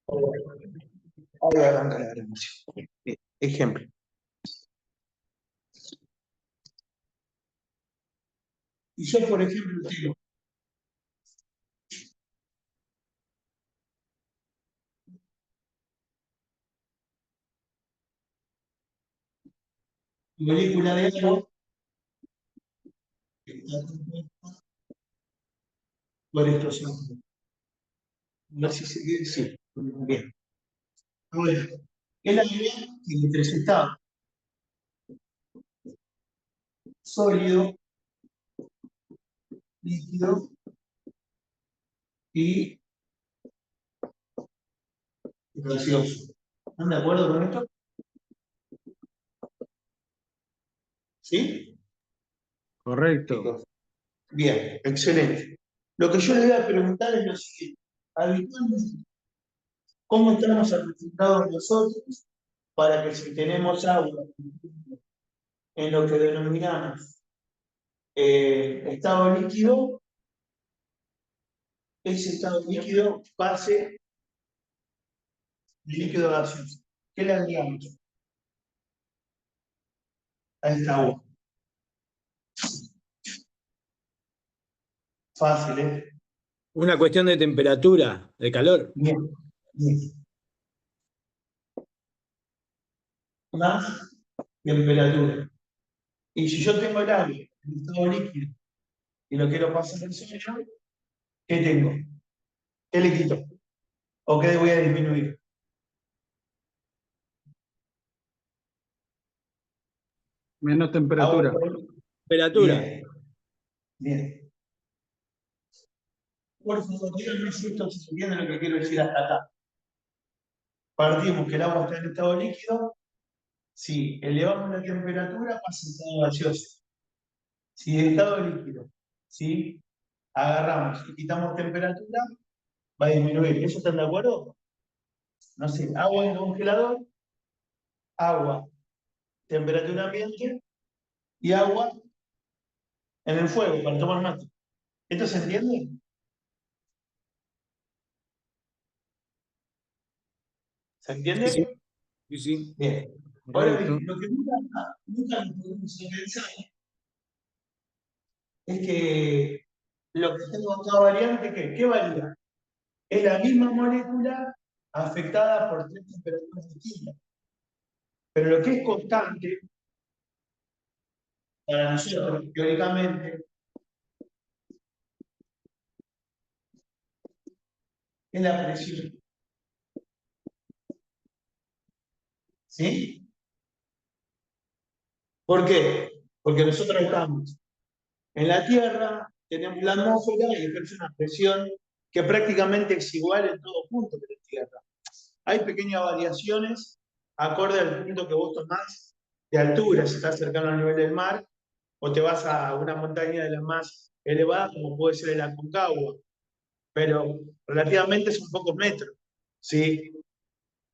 Ahora arranca la grabación. Bien, ejemplo. Y yo, por ejemplo, tengo molécula de agua que está compuesta por estos átomos. A ver si se quiere decir. Bien. Ahora, el aire tiene tres estados: sólido, líquido y gaseoso. ¿Están de acuerdo con esto? ¿Sí? Correcto. Chicos. Bien, excelente. Lo que yo le voy a preguntar es lo siguiente. Habitualmente, ¿cómo estamos acostumbrados nosotros para que si tenemos agua en lo que denominamos estado líquido, ese estado líquido pase de líquido a gaseoso? ¿Qué le agregamos a esta agua? Fácil, ¿eh? Una cuestión de temperatura, de calor. Bien, bien. Más temperatura. Y si yo tengo el agua en estado líquido y lo quiero pasar al sólido, ¿qué tengo? ¿Qué le quito? ¿O qué voy a disminuir? Menos temperatura. Agua. Temperatura. Bien, bien. Por favor, díganme si esto se entiende lo que quiero decir hasta acá. Partimos que el agua está en estado líquido. Si elevamos la temperatura, pasa a estado gaseoso. Si de estado líquido, ¿sí? Agarramos y quitamos temperatura, va a disminuir. ¿Eso están de acuerdo? No sé, agua en el congelador, agua, temperatura ambiente y agua en el fuego para tomar mate. ¿Esto se entiende? ¿Se Sí, sí. entiende? Sí, sí. Bien. Ahora Correcto. bien, lo que nunca nos podemos pensar es que lo que tengo acá variante, ¿qué varía? Es la misma molécula afectada por tres temperaturas distintas. Pero lo que es constante para nosotros, teóricamente, es la presión. ¿Sí? ¿Por qué? Porque nosotros estamos en la Tierra, tenemos la atmósfera y ejerce una presión que prácticamente es igual en todo punto de la Tierra. Hay pequeñas variaciones acorde al punto que vos tomás de altura, si estás cercano al nivel del mar, o te vas a una montaña de las más elevadas, como puede ser el Aconcagua, pero relativamente son pocos metros. ¿Sí?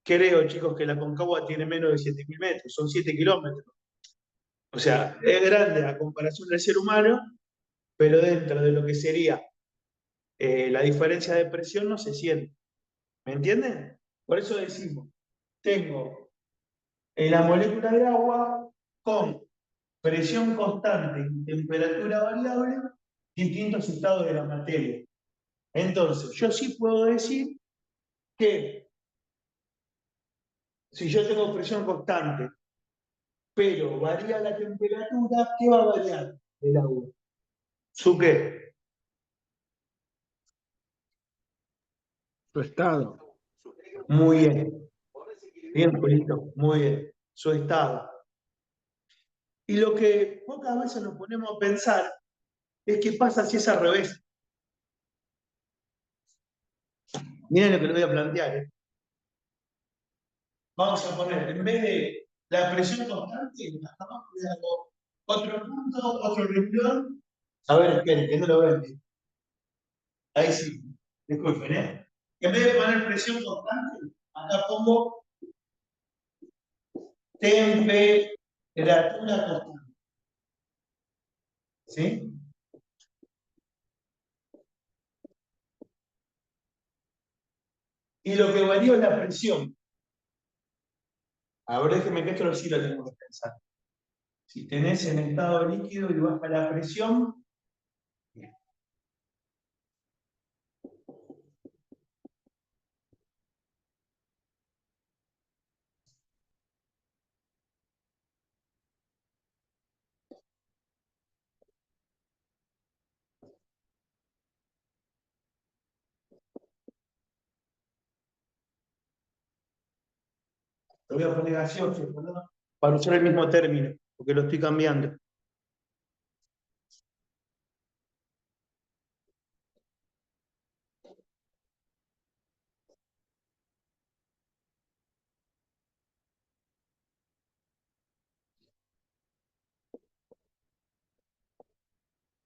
Creo, chicos, que la Aconcagua tiene menos de 7.000 metros, son 7 kilómetros. O sea, es grande a comparación del ser humano, pero dentro de lo que sería la diferencia de presión no se siente. ¿Me entienden? Por eso decimos, tengo la molécula de agua con presión constante y temperatura variable, distintos estados de la materia. Entonces, yo sí puedo decir que si yo tengo presión constante, pero varía la temperatura, ¿qué va a variar del agua? ¿Su qué? Su estado. Muy bien. Bien, Julito, muy bien. Su estado. Y lo que pocas veces nos ponemos a pensar es qué pasa si es al revés. Miren lo que les voy a plantear. Vamos a poner, en vez de la presión constante, acá abajo le hago otro punto, otro renglón. A ver, esperen, que no lo ven bien. Ahí sí, disculpen, ¿eh? En vez de poner presión constante, acá pongo temperatura constante. ¿Sí? Y lo que varía es la presión. Ahora déjeme que esto sí lo tenemos que pensar. Si tenés en estado líquido y baja la presión, lo voy a poner gaseoso, ¿verdad? Para usar el mismo término, porque lo estoy cambiando.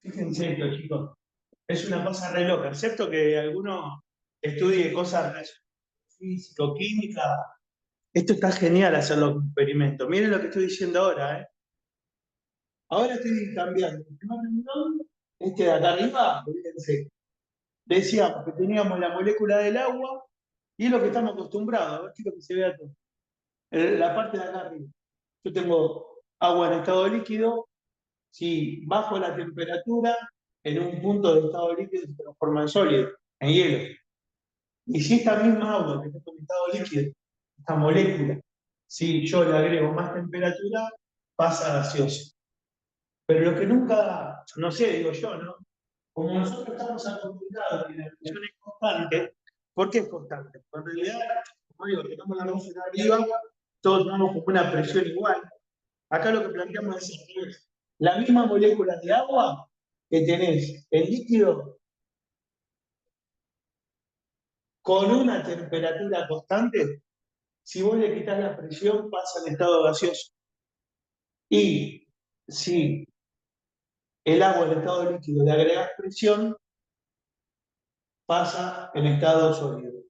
Fíjense esto, chicos. Es una cosa re loca, excepto que alguno estudie cosas físico-química. Esto está genial hacerlo como experimento. Miren lo que estoy diciendo ahora, ¿eh? Ahora estoy cambiando. El primer renglón, este de acá arriba, fíjense, decíamos que teníamos la molécula del agua y es lo que estamos acostumbrados. A ver, quiero que se vea todo. La parte de acá arriba. Yo tengo agua en estado líquido. Si bajo la temperatura, en un punto de estado líquido se transforma en sólido, en hielo. Y si esta misma agua que está en estado líquido, esta molécula, si yo le agrego más temperatura, pasa a gaseoso. Pero lo que nunca, no sé, digo yo, ¿no? Como nosotros estamos acostumbrados a que la presión es constante, ¿por qué es constante? Porque en realidad, como digo, tenemos la luz arriba, todos tenemos como una presión igual. Acá lo que planteamos es la misma molécula de agua que tenés en líquido con una temperatura constante, si vos le quitas la presión, pasa en estado gaseoso. Y si el agua en estado líquido le agregás presión, pasa en estado sólido.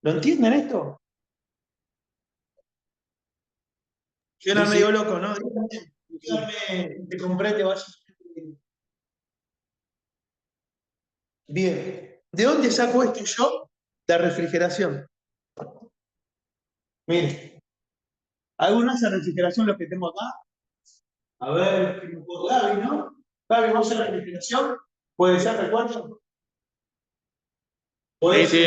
¿Lo entienden esto? Yo era medio loco, ¿no? Díganme, te comprende básicamente. Bien. ¿De dónde saco esto yo? De refrigeración. Miren, ¿alguna hace refrigeración lo que tengo acá? A ver, ¿qué me puedo Gaby, ¿no? Gaby, ¿vos haces refrigeración? ¿Puede ser, recuerdo? Sí, sí,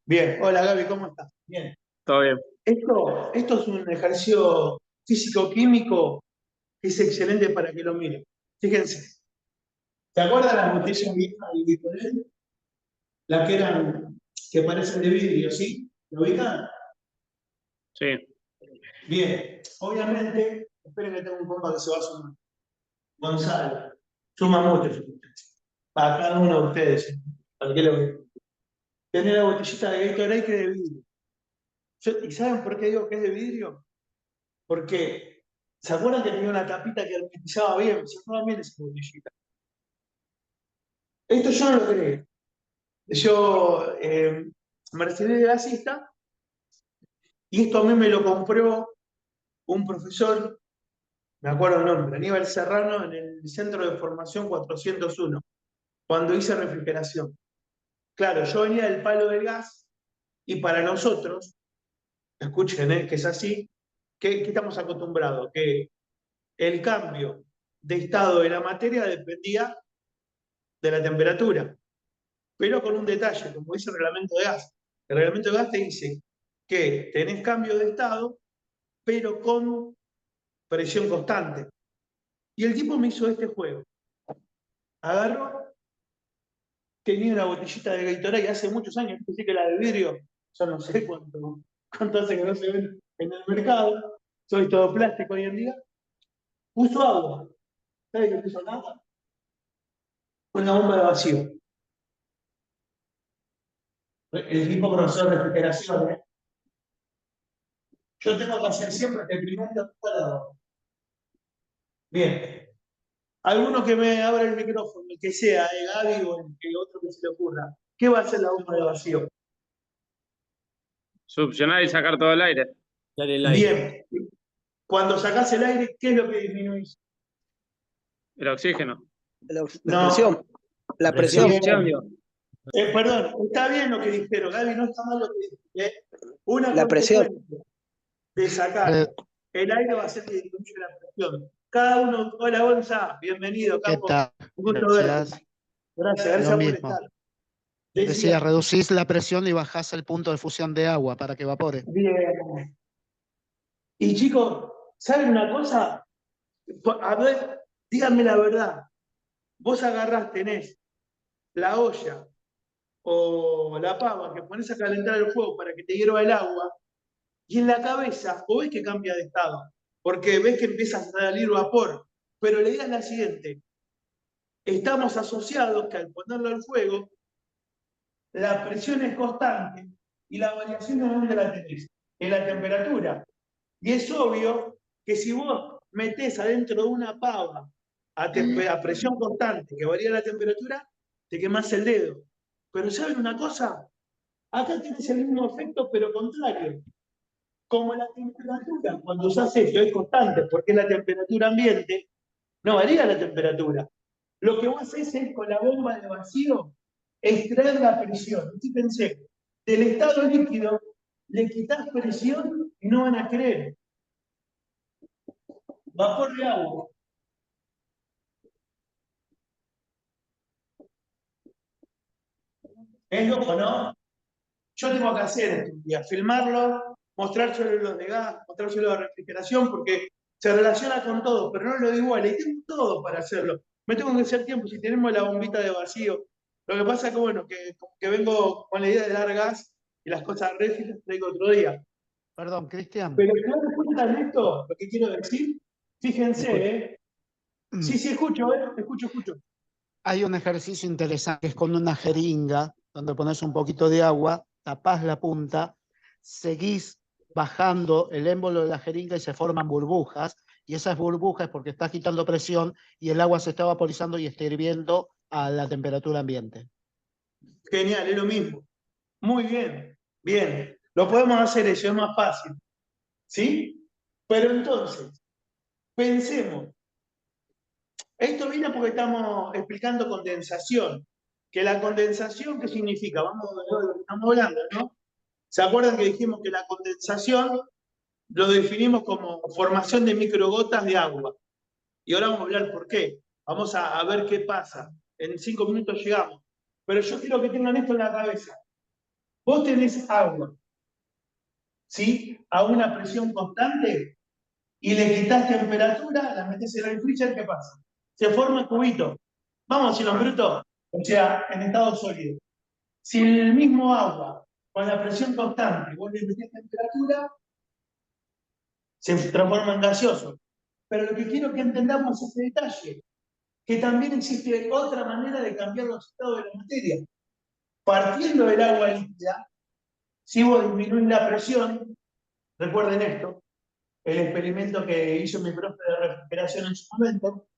Bien, hola Gaby, ¿cómo estás? Bien. todo bien. Esto es un ejercicio físico-químico que es excelente para que lo miren. Fíjense, ¿se acuerdan las botellas viejas de Vitorel? Las que eran, que parecen de vidrio, ¿sí? ¿Lo ubican? Sí. Bien, obviamente, esperen que tengo un compa que se va a sumar. Gonzalo, suma mucho. Para cada uno de ustedes. ¿Para qué lo ven? Tener la botellita de Gatorade que es de vidrio. ¿Y saben por qué digo que es de vidrio? Porque, ¿se acuerdan que tenía una tapita que hermetizaba bien? Se cerraba bien esa botellita. Esto yo no lo creé. Yo me recibí de gasista y esto a mí me lo compró un profesor, me acuerdo el nombre, Aníbal Serrano, en el Centro de Formación 401, cuando hice refrigeración. Claro, yo venía del palo del gas y para nosotros, escuchen, que es así, que estamos acostumbrados, que el cambio de estado de la materia dependía de la temperatura, pero con un detalle, como dice el reglamento de gas. El reglamento de gas te dice que tenés cambio de estado, pero con presión constante. Y el tipo me hizo este juego. Agarró, tenía una botellita de Gatorade hace muchos años, pensé que la de vidrio, yo no sé cuánto hace que no se ven en el mercado, soy todo plástico hoy en día, puso agua. ¿Sabes qué puso nada? Una bomba de vacío. El tipo profesor de refrigeración, ¿eh? Yo tengo que hacer siempre este primer para. Bien. Alguno que me abra el micrófono, el que sea, Gaby o el otro que se le ocurra. ¿Qué va a hacer la bomba de vacío? Succionar y sacar todo el aire. Dale el aire. Bien. Cuando sacás el aire, ¿qué es lo que disminuís? El oxígeno. La No. presión. La presión. Bien. Perdón, está bien lo que dijeron, Gaby, no está mal lo que dijeron. Una La presión. consecuencia de sacar el aire va a ser que disminuye la presión. Cada uno, hola Gonza, bienvenido, ¿Qué Capo. tal? Un gusto verte. Gracias. Gracias Lo por mismo. estar. Decía, reducís la presión y bajás el punto de fusión de agua para que evapore. Bien. Y chicos, ¿saben una cosa? A ver, díganme la verdad. Vos agarrás, tenés la olla o la pava que pones a calentar el fuego para que te hierva el agua, y en la cabeza, o ves que cambia de estado, porque ves que empieza a salir vapor, pero le digas la siguiente: estamos asociados que al ponerlo al fuego, la presión es constante y la variación de dónde la tenés, en la temperatura. Y es obvio que si vos metés adentro de una pava a presión constante que varía la temperatura, te quemás el dedo. Pero ¿saben una cosa? Acá tenés el mismo efecto, pero contrario. Como la temperatura, cuando usás esto, es constante, porque es la temperatura ambiente, no varía la temperatura. Lo que vos haces es, con la bomba de vacío, extraer la presión. Fíjense, del estado líquido le quitas presión y no van a creer. Vapor de agua. Es loco, ¿no? Yo tengo que hacer esto un día, filmarlo, mostrárselo los de gas, mostrárselo de refrigeración, porque se relaciona con todo, pero no lo digo igual, y tengo todo para hacerlo. Me tengo que hacer tiempo si tenemos la bombita de vacío. Lo que pasa es que, bueno, que vengo con la idea de dar gas y las cosas refri las traigo otro día. Perdón, Cristian. Pero si no escuchan esto, lo que quiero decir, fíjense, Sí, escucho, escucho. Hay un ejercicio interesante que es con una jeringa, donde pones un poquito de agua, tapás la punta, seguís bajando el émbolo de la jeringa y se forman burbujas, y esas burbujas es porque estás quitando presión y el agua se está vaporizando y está hirviendo a la temperatura ambiente. Genial, es lo mismo. Muy bien, bien. Lo podemos hacer eso, es más fácil. ¿Sí? Pero entonces, pensemos. Esto viene porque estamos explicando condensación. Que la condensación, ¿qué significa? Estamos hablando, ¿no? ¿Se acuerdan que dijimos que la condensación lo definimos como formación de microgotas de agua? Y ahora vamos a hablar por qué. Vamos a ver qué pasa. En 5 minutos llegamos. Pero yo quiero que tengan esto en la cabeza. Vos tenés agua, ¿sí? A una presión constante y le quitas temperatura, la metes en el freezer, ¿qué pasa? Se forma cubito. Vamos a decirlo en bruto, o sea, en estado sólido. Si el mismo agua, con la presión constante, vos le metés temperatura, se transforma en gaseoso. Pero lo que quiero que entendamos es este detalle, que también existe otra manera de cambiar los estados de la materia. Partiendo del agua líquida, si vos disminuís la presión, recuerden esto, el experimento que hizo mi profe de refrigeración en su momento,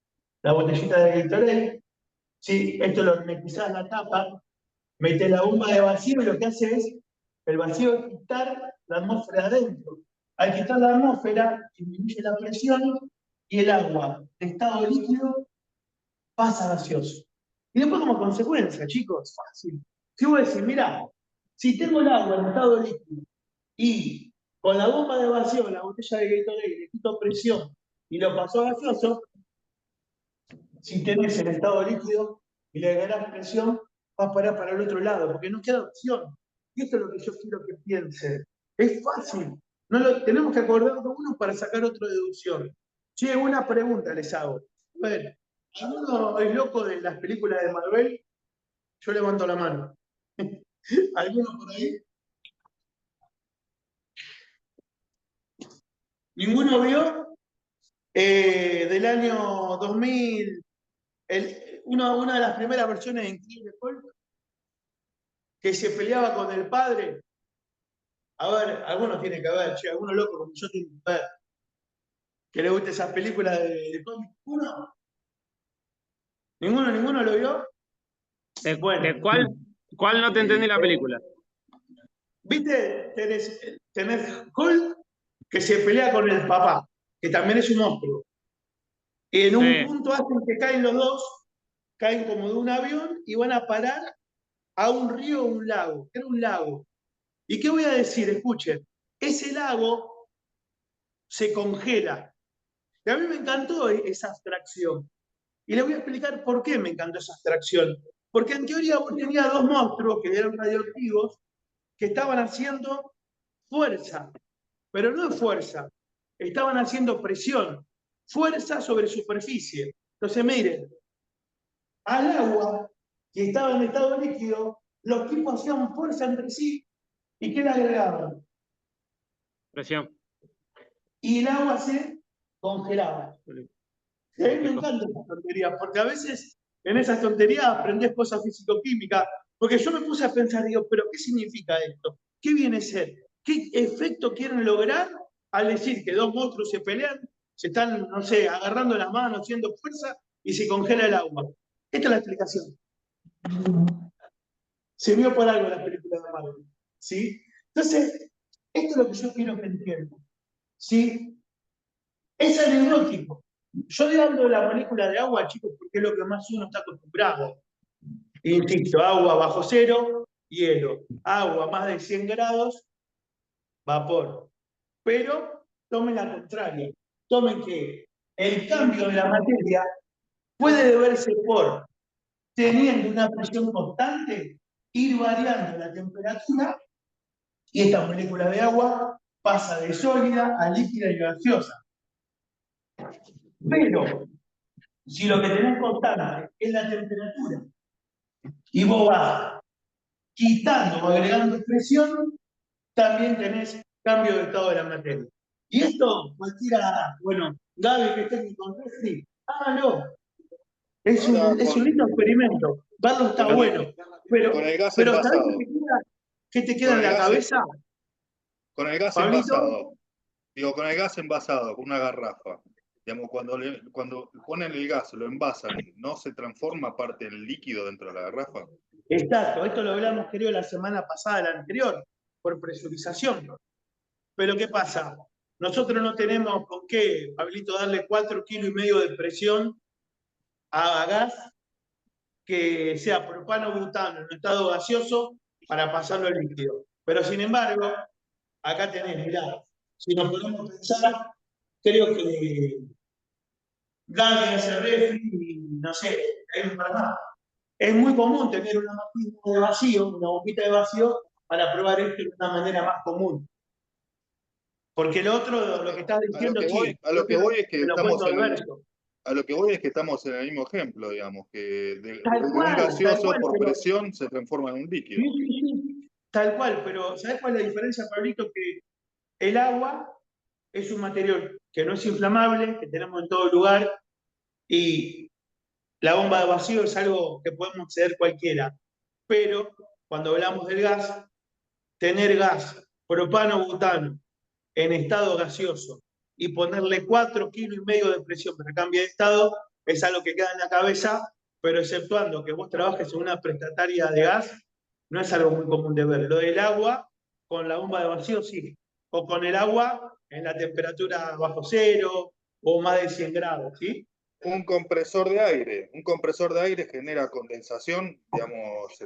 la botellita de Gatorade, sí, esto lo hermetizás la tapa, metés la bomba de vacío y lo que hace es, el vacío es quitar la atmósfera adentro. Al quitar la atmósfera, disminuye la presión y el agua de estado líquido pasa gaseoso. Y después como consecuencia, chicos, fácil. Si vos decís, mirá, si tengo el agua en estado líquido y con la bomba de vacío, la botella de Gatorade, le quito presión y lo paso a gaseoso, si tenés el estado líquido y le agarrás presión, va a parar para el otro lado, porque no queda opción. Y esto es lo que yo quiero que piensen. Es fácil. Tenemos que acordarnos uno para sacar otra deducción. Che, una pregunta les hago. A ver, ¿alguno es loco de las películas de Marvel? Yo levanto la mano. ¿Alguno por ahí? ¿Ninguno vio? Del año 2000, una de las primeras versiones de Increíble Hulk, que se peleaba con el padre. A ver, algunos tienen que ver, che, algunos locos como yo tienen que ver. ¿Que le guste esas películas de cómic? ¿Ninguno? ¿Ninguno lo vio? Bueno. ¿De cuál no te entendí la película? ¿Viste? Tenés Hulk que se pelea con el papá, que también es un monstruo. Y en un punto hacen que caen los dos, caen como de un avión y van a parar a un río o un lago. Era un lago. ¿Y qué voy a decir? Escuchen, ese lago se congela. Y a mí me encantó esa abstracción. Y les voy a explicar por qué me encantó esa abstracción. Porque en teoría vos tenías dos monstruos que eran radioactivos que estaban haciendo fuerza, pero no fuerza, estaban haciendo presión, fuerza sobre superficie. Entonces, miren, al agua que estaba en estado líquido, los tipos hacían fuerza entre sí. ¿Y qué le agregaban? Presión. Y el agua se congelaba. Y a mí me encantan estas tonterías, porque a veces en esas tonterías aprendés cosas físico-químicas. Porque yo me puse a pensar, digo, ¿pero qué significa esto? ¿Qué viene a ser? ¿Qué efecto quieren lograr al decir que dos monstruos se pelean, se están, no sé, agarrando las manos, haciendo fuerza y se congela el agua? Esta es la explicación. Se vio por algo en las películas de Marvel. ¿Sí? Entonces, esto es lo que yo quiero que entiendan. ¿Sí? Es anecdótico. Yo le hablo de la molécula de agua, chicos, porque es lo que más uno está acostumbrado. Insisto, agua bajo cero, hielo. Agua más de 100 grados, vapor. Pero tomen la contraria. Tomen que el cambio de la materia puede deberse por teniendo una presión constante, ir variando la temperatura y esta molécula de agua pasa de sólida a líquida y gaseosa. Pero si lo que tenés constante es la temperatura y vos vas quitando o agregando presión, también tenés cambio de estado de la materia. Y esto cualquiera, bueno, Gaby que esté en Contexti, hágalo. Es un lindo experimento. Verlo está con bueno. con el gas Pero ¿sabés envasado. qué te queda Con en el la gas, cabeza, con el gas Pablito? envasado. Digo, con el gas envasado, con una garrafa. Digamos, cuando ponen el gas, lo envasan, ¿no se transforma parte del líquido dentro de la garrafa? Exacto, esto lo hablamos, creo, la semana pasada, la anterior, por presurización. Pero ¿qué pasa? Nosotros no tenemos con qué, Pablito, darle 4,5 kilos de presión a gas que sea propano butano en un estado gaseoso para pasarlo al líquido. Pero sin embargo, acá tenés, mirá, si nos podemos pensar, creo que Gaby hace refri, no sé, hay un par más. Es muy común tener una máquina de vacío, una bombita de vacío, para probar esto de una manera más común. Porque el otro, lo que estás diciendo, sí, A yo lo que quiero voy es que que lo cuento estamos al en el, verso. a lo que voy es que estamos en el mismo ejemplo, digamos, que Tal de un cual, gaseoso por pero presión se transforma en un líquido. sí, sí, sí, tal cual, pero ¿sabes cuál es la diferencia, Pablito? Que el agua es un material que no es inflamable, que tenemos en todo lugar, y la bomba de vacío es algo que podemos acceder cualquiera. Pero cuando hablamos del gas, tener gas propano-butano en estado gaseoso y ponerle 4,5 kilos de presión para cambiar de estado es algo que queda en la cabeza, pero exceptuando que vos trabajes en una prestataria de gas, no es algo muy común de ver. Lo del agua con la bomba de vacío sí, o con el agua en la temperatura bajo cero o más de 100 grados, ¿sí? Un compresor de aire genera condensación, digamos,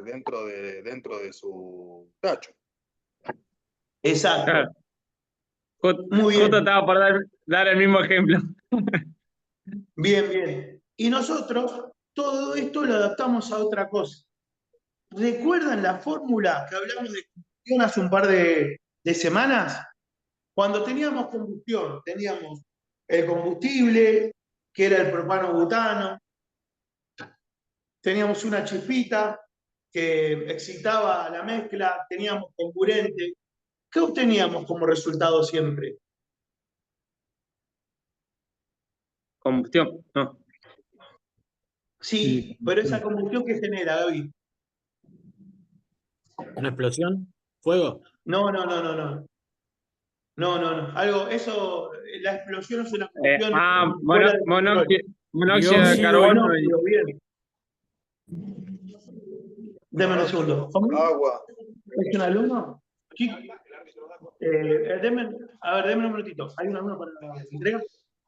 dentro de su tacho. Exacto. Claro. Muy Justo bien, estaba por dar el mismo ejemplo. bien, bien. Y nosotros todo esto lo adaptamos a otra cosa. ¿Recuerdan la fórmula que hablamos de combustión hace un par de semanas? Cuando teníamos combustión, teníamos el combustible, que era el propano-butano, teníamos una chispita que excitaba la mezcla, teníamos comburente. ¿Qué obteníamos como resultado siempre? Combustión, no. Sí, pero esa combustión que genera, David. ¿Una explosión? ¿Fuego? No, no, no, no, no. No, no, no. Algo, eso, la explosión es una combustión fuera de control. Monóxido de Dióxido carbono. Monóxido, bien. Deme un segundo. ¿Cómo? Agua. ¿Es un alumno? Sí. A ver, denme un minutito. ¿Hay un alumno para la entrega?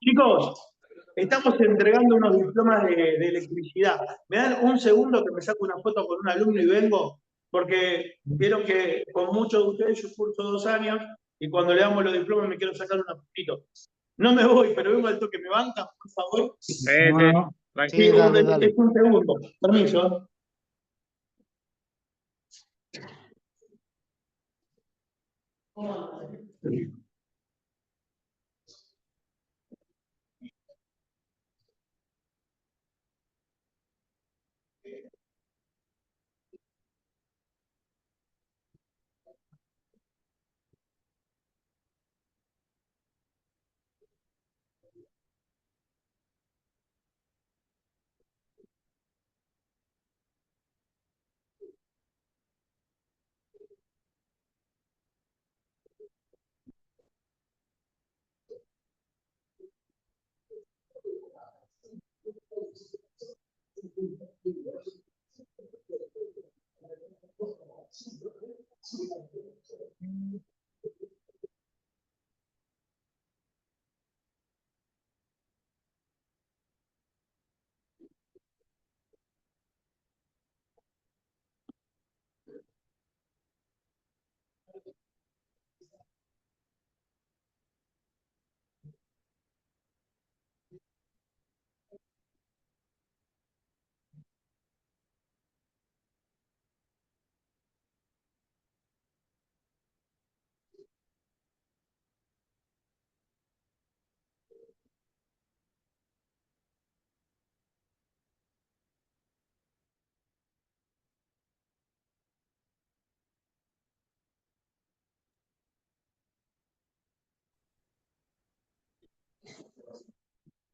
Chicos, estamos entregando unos diplomas de electricidad. ¿Me dan un segundo que me saco una foto con un alumno y vengo? porque vieron que con muchos de ustedes yo curso 2 años y cuando le damos los diplomas me quiero sacar un apostito. No me voy, pero vengo al toque, ¿me bancan, por favor? Sí, No, tranquilo. Sí, dale, dale. Es un segundo. Permiso.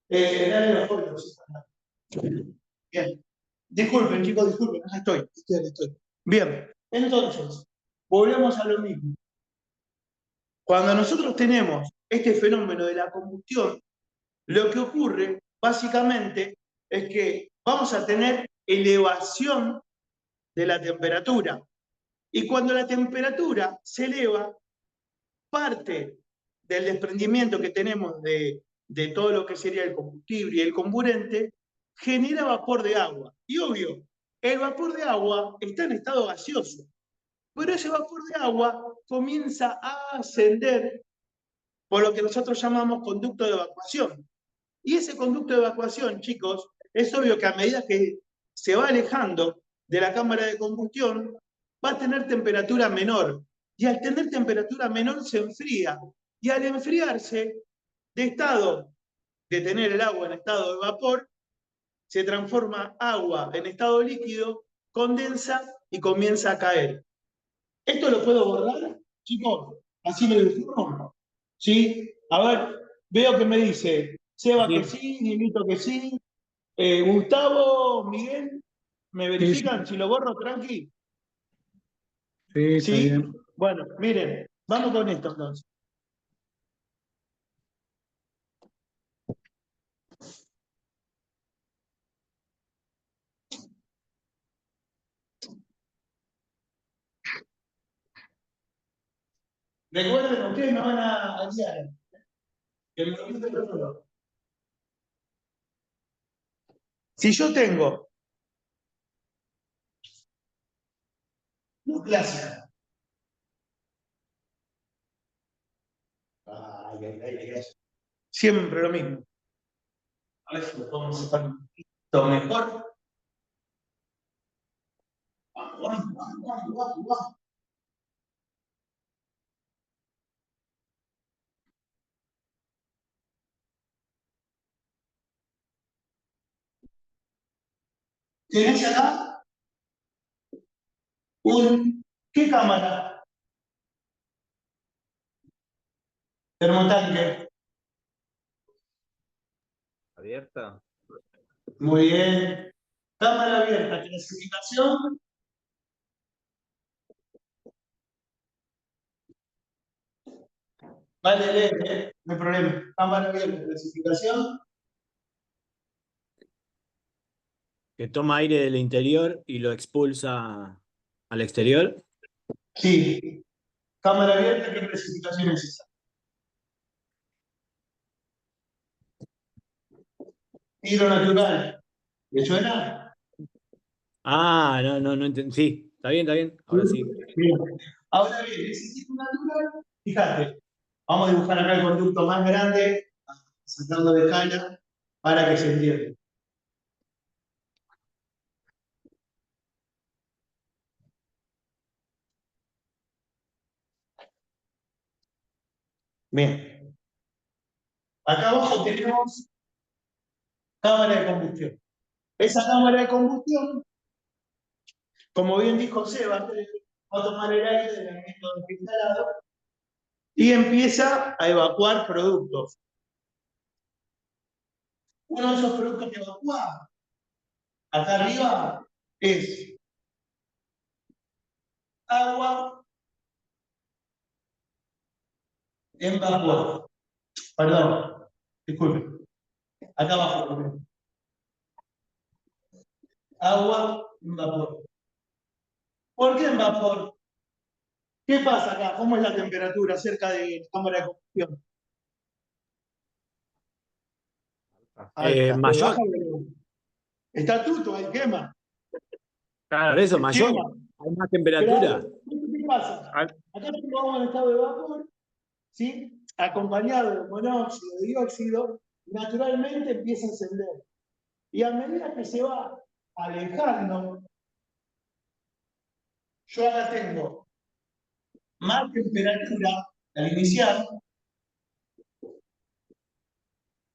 Dale los folios. Bien. Disculpen, chicos, disculpen, acá estoy. Bien, entonces, volvemos a lo mismo. Cuando nosotros tenemos este fenómeno de la combustión, lo que ocurre básicamente es que vamos a tener elevación de la temperatura. Y cuando la temperatura se eleva, parte del desprendimiento que tenemos de todo lo que sería el combustible y el comburente genera vapor de agua. Y obvio, el vapor de agua está en estado gaseoso, pero ese vapor de agua comienza a ascender por lo que nosotros llamamos conducto de evacuación. Y ese conducto de evacuación, chicos, es obvio que a medida que se va alejando de la cámara de combustión, va a tener temperatura menor. Y al tener temperatura menor se enfría. Y al enfriarse, de estado de tener el agua en estado de vapor, se transforma agua en estado líquido, condensa y comienza a caer. ¿Esto lo puedo borrar, chicos? Así lo informo. ¿Sí? A ver, veo que me dice Seba que sí, Nilito que sí. Gustavo, Miguel, ¿me verifican si lo borro, tranqui? sí, está ¿Sí? bien. Bueno, miren, vamos con esto entonces. Recuerden, ustedes me van a guiar. Que me olvide lo solo. Si yo tengo una clásica. Ay. Siempre lo mismo. A ver si lo podemos hacer un poquito mejor. Vamos. ¿Tenés acá qué cámara? Termotanque. ¿Abierta? Muy bien. Cámara abierta, clasificación. Vale, no hay problema. Cámara abierta, clasificación. Que toma aire del interior y lo expulsa al exterior. Sí. Cámara abierta, ¿qué clasificación es esa? Tiro natural. ¿Le suena? Ah, no entendí. Sí, Está bien, está bien. Ahora sí. Bien. Ahora bien, ese ciclo natural, fíjate, vamos a dibujar acá el conducto más grande, sacarlo de escala, para que se entienda. Bien. Acá abajo tenemos cámara de combustión. Esa cámara de combustión, como bien dijo Seba, va a tomar el aire del elemento instalado y empieza a evacuar productos. Uno de esos productos que evacúa, acá arriba, es agua en vapor. Perdón, disculpe. Acá abajo primero. Agua en vapor. ¿Por qué en vapor? ¿Qué pasa acá? ¿Cómo es la temperatura cerca de la cámara de combustión? Alta. Mayor, Está tuto, hay quema. por Claro. eso, mayor. Quema. Hay más temperatura. Claro. ¿Qué pasa? Al- Acá tengo agua en estado de vapor, ¿sí? Acompañado de monóxido, de dióxido, naturalmente empieza a encender. Y a medida que se va alejando, yo acá tengo más temperatura al iniciar,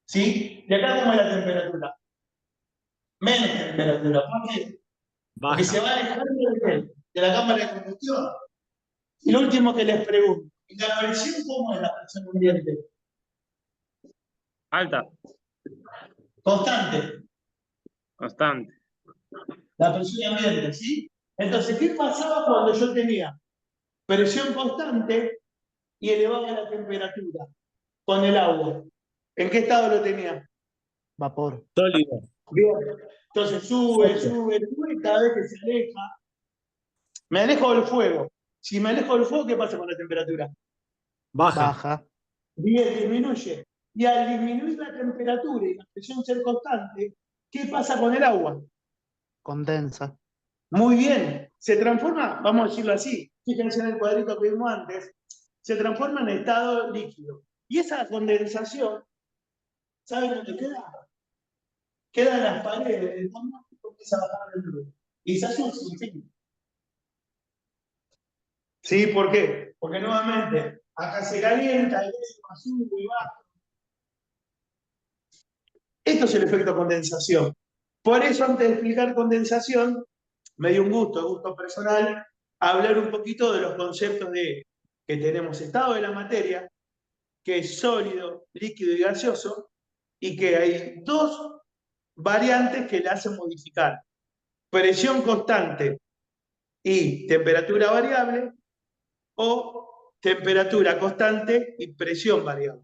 ¿sí? Y acá cómo es la temperatura. Menos temperatura. ¿Por qué? Porque se Baja. va alejando de la cámara de combustión. Y lo último que les pregunto, ¿y la presión cómo es la presión ambiente? Alta, Constante, constante. la presión ambiente, ¿sí? Entonces, ¿qué pasaba cuando yo tenía presión constante y elevaba la temperatura con el agua? ¿En qué estado lo tenía? Vapor. Sólido. Bien. Entonces sube, y cada vez que se aleja. Me alejo del fuego. Si me alejo del fuego, ¿qué pasa con la temperatura? Baja. Baja. Bien, disminuye. Y al disminuir la temperatura y la presión ser constante, ¿qué pasa con el agua? Condensa. Muy bien. Se transforma, vamos a decirlo así, fíjense en el cuadrito que vimos antes, se transforma en estado líquido. Y esa condensación, ¿saben dónde queda? Queda en las paredes del tambo y comienza a bajar el luz. Y se hace un sinfín. ¿Sí? ¿Por qué? Porque nuevamente, acá se calienta, el sube y baja. Esto es el efecto condensación. Por eso, antes de explicar condensación, me dio un gusto personal, hablar un poquito de los conceptos de que tenemos estado de la materia, que es sólido, líquido y gaseoso, y que hay dos variantes que la hacen modificar. Presión constante y temperatura variable, o temperatura constante y presión variable.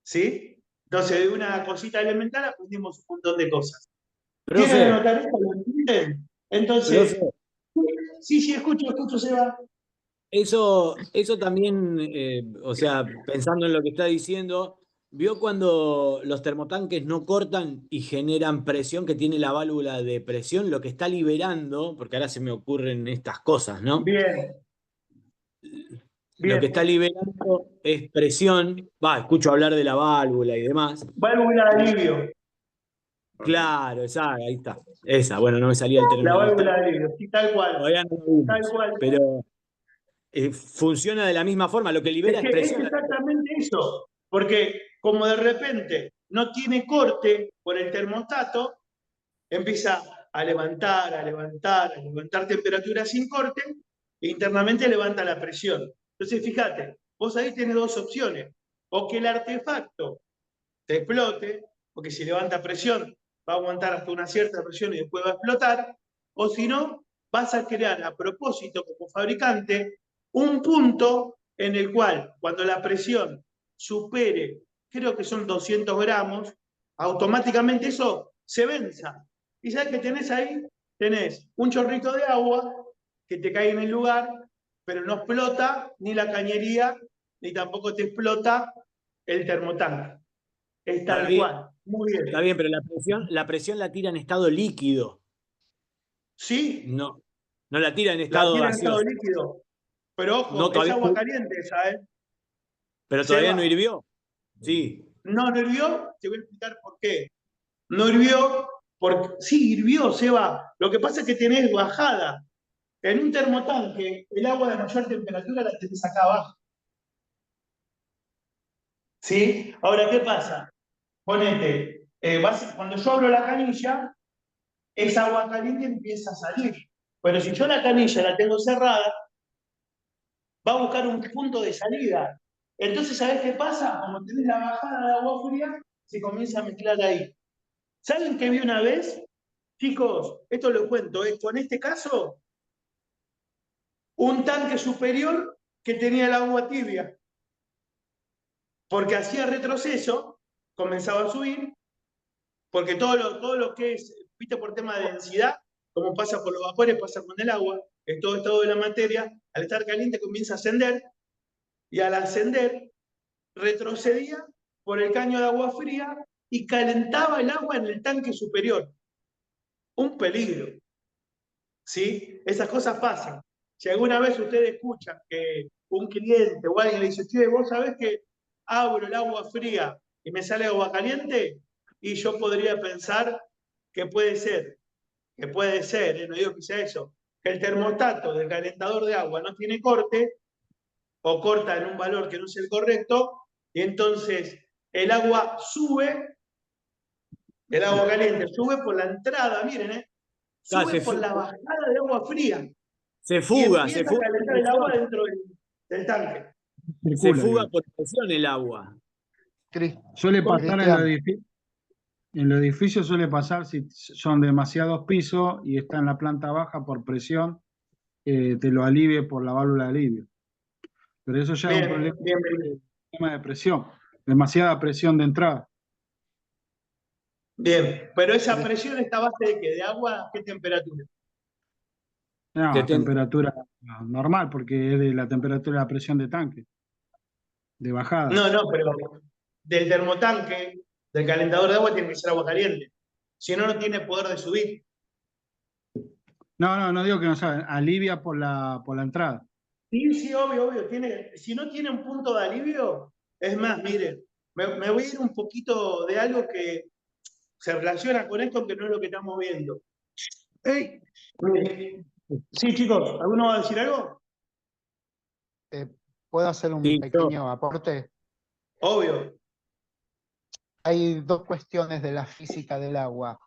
¿Sí? Entonces, de una cosita elemental aprendimos un montón de cosas. ¿Quieren Profe, anotar esto? ¿Lo entienden? Entonces, profe, sí, escucho, Seba. eso también, o sea, pensando en lo que está diciendo, ¿vio cuando los termotanques no cortan y generan presión que tiene la válvula de presión? Lo que está liberando, porque ahora se me ocurren estas cosas, ¿no? Bien, Lo que bien. está liberando es presión. Va, escucho hablar de la válvula y demás. Válvula de alivio. Claro, esa, ahí está. Esa, bueno, no me salía el La término. válvula de alivio, sí, tal cual. Todavía no lo Tal vimos, cual. pero funciona de la misma forma. Lo que libera Es es que es presión. exactamente eso. Porque como de repente no tiene corte por el termostato, empieza a levantar temperatura sin corte, e internamente levanta la presión. Entonces, fíjate, vos ahí tenés dos opciones. O que el artefacto te explote, porque si levanta presión, va a aguantar hasta una cierta presión y después va a explotar, o si no, vas a crear a propósito como fabricante un punto en el cual cuando la presión supere, creo que son 200 gramos, automáticamente eso se venza. ¿Y sabes qué tenés ahí? Tenés un chorrito de agua que te cae en el lugar, pero no explota ni la cañería, ni tampoco te explota el termotanque. Es Está tal bien, cual. Muy está bien. bien, pero la presión la tira en estado líquido. ¿Sí? No. No la tira en La estado tira en estado gaseoso. líquido. Pero ojo, No, es todavía agua no- caliente esa, ¿eh? Pero todavía no Seba, hirvió. Sí. no hirvió, te voy a explicar por qué. No hirvió, porque sí, hirvió, Seba. Lo que pasa es que tenés bajada. En un termotanque, el agua de mayor temperatura la tenés acá abajo. ¿Sí? Ahora, ¿qué pasa? Ponete, cuando yo abro la canilla, esa agua caliente empieza a salir. Pero si yo la canilla la tengo cerrada, va a buscar un punto de salida. Entonces, ¿sabés qué pasa? Como tenés la bajada de agua fría, se comienza a mezclar ahí. ¿Saben qué vi una vez? Chicos, esto lo cuento, con este caso, un tanque superior que tenía el agua tibia, porque hacía retroceso, comenzaba a subir, porque todo lo que es, viste, por tema de densidad, como pasa por los vapores, pasa con el agua, en todo estado de la materia, al estar caliente comienza a ascender, y al ascender retrocedía por el caño de agua fría y calentaba el agua en el tanque superior. Un peligro, ¿sí? Esas cosas pasan. Si alguna vez ustedes escuchan que un cliente o alguien le dice, che, vos sabés que abro el agua fría y me sale agua caliente, y yo podría pensar que puede ser, no digo que sea eso, que el termostato del calentador de agua no tiene corte o corta en un valor que no es el correcto, y entonces el agua sube, el agua caliente sube por la entrada, miren, Ah, sube por la bajada de agua fría se y fuga, se empieza a fuga por calentar el agua presión. dentro del tanque. Se Circula, fuga digamos. por presión el agua. Suele pasar en los Cristian, en los edificios, suele pasar si son demasiados pisos y está en la planta baja por presión, te lo alivie por la válvula de alivio. Pero eso ya es un Bien, problema de presión, demasiada presión de entrada. bien. Pero esa presión está a base de qué? ¿De agua? ¿A qué temperatura? No, Que a temperatura normal, porque es de la temperatura de la presión de tanque, de bajada. No, pero del termotanque, del calentador de agua, tiene que ser agua caliente. Si no, no tiene poder de subir. No digo que no saben, alivia por la entrada. Sí, obvio. Si no tiene un punto de alivio, es más, miren, me voy a ir un poquito de algo que se relaciona con esto, que no es lo que estamos viendo. ¡Ey! Sí, chicos, ¿alguno va a decir algo? ¿puedo hacer un Sí, yo. pequeño aporte? Obvio. Hay dos cuestiones de la física del agua.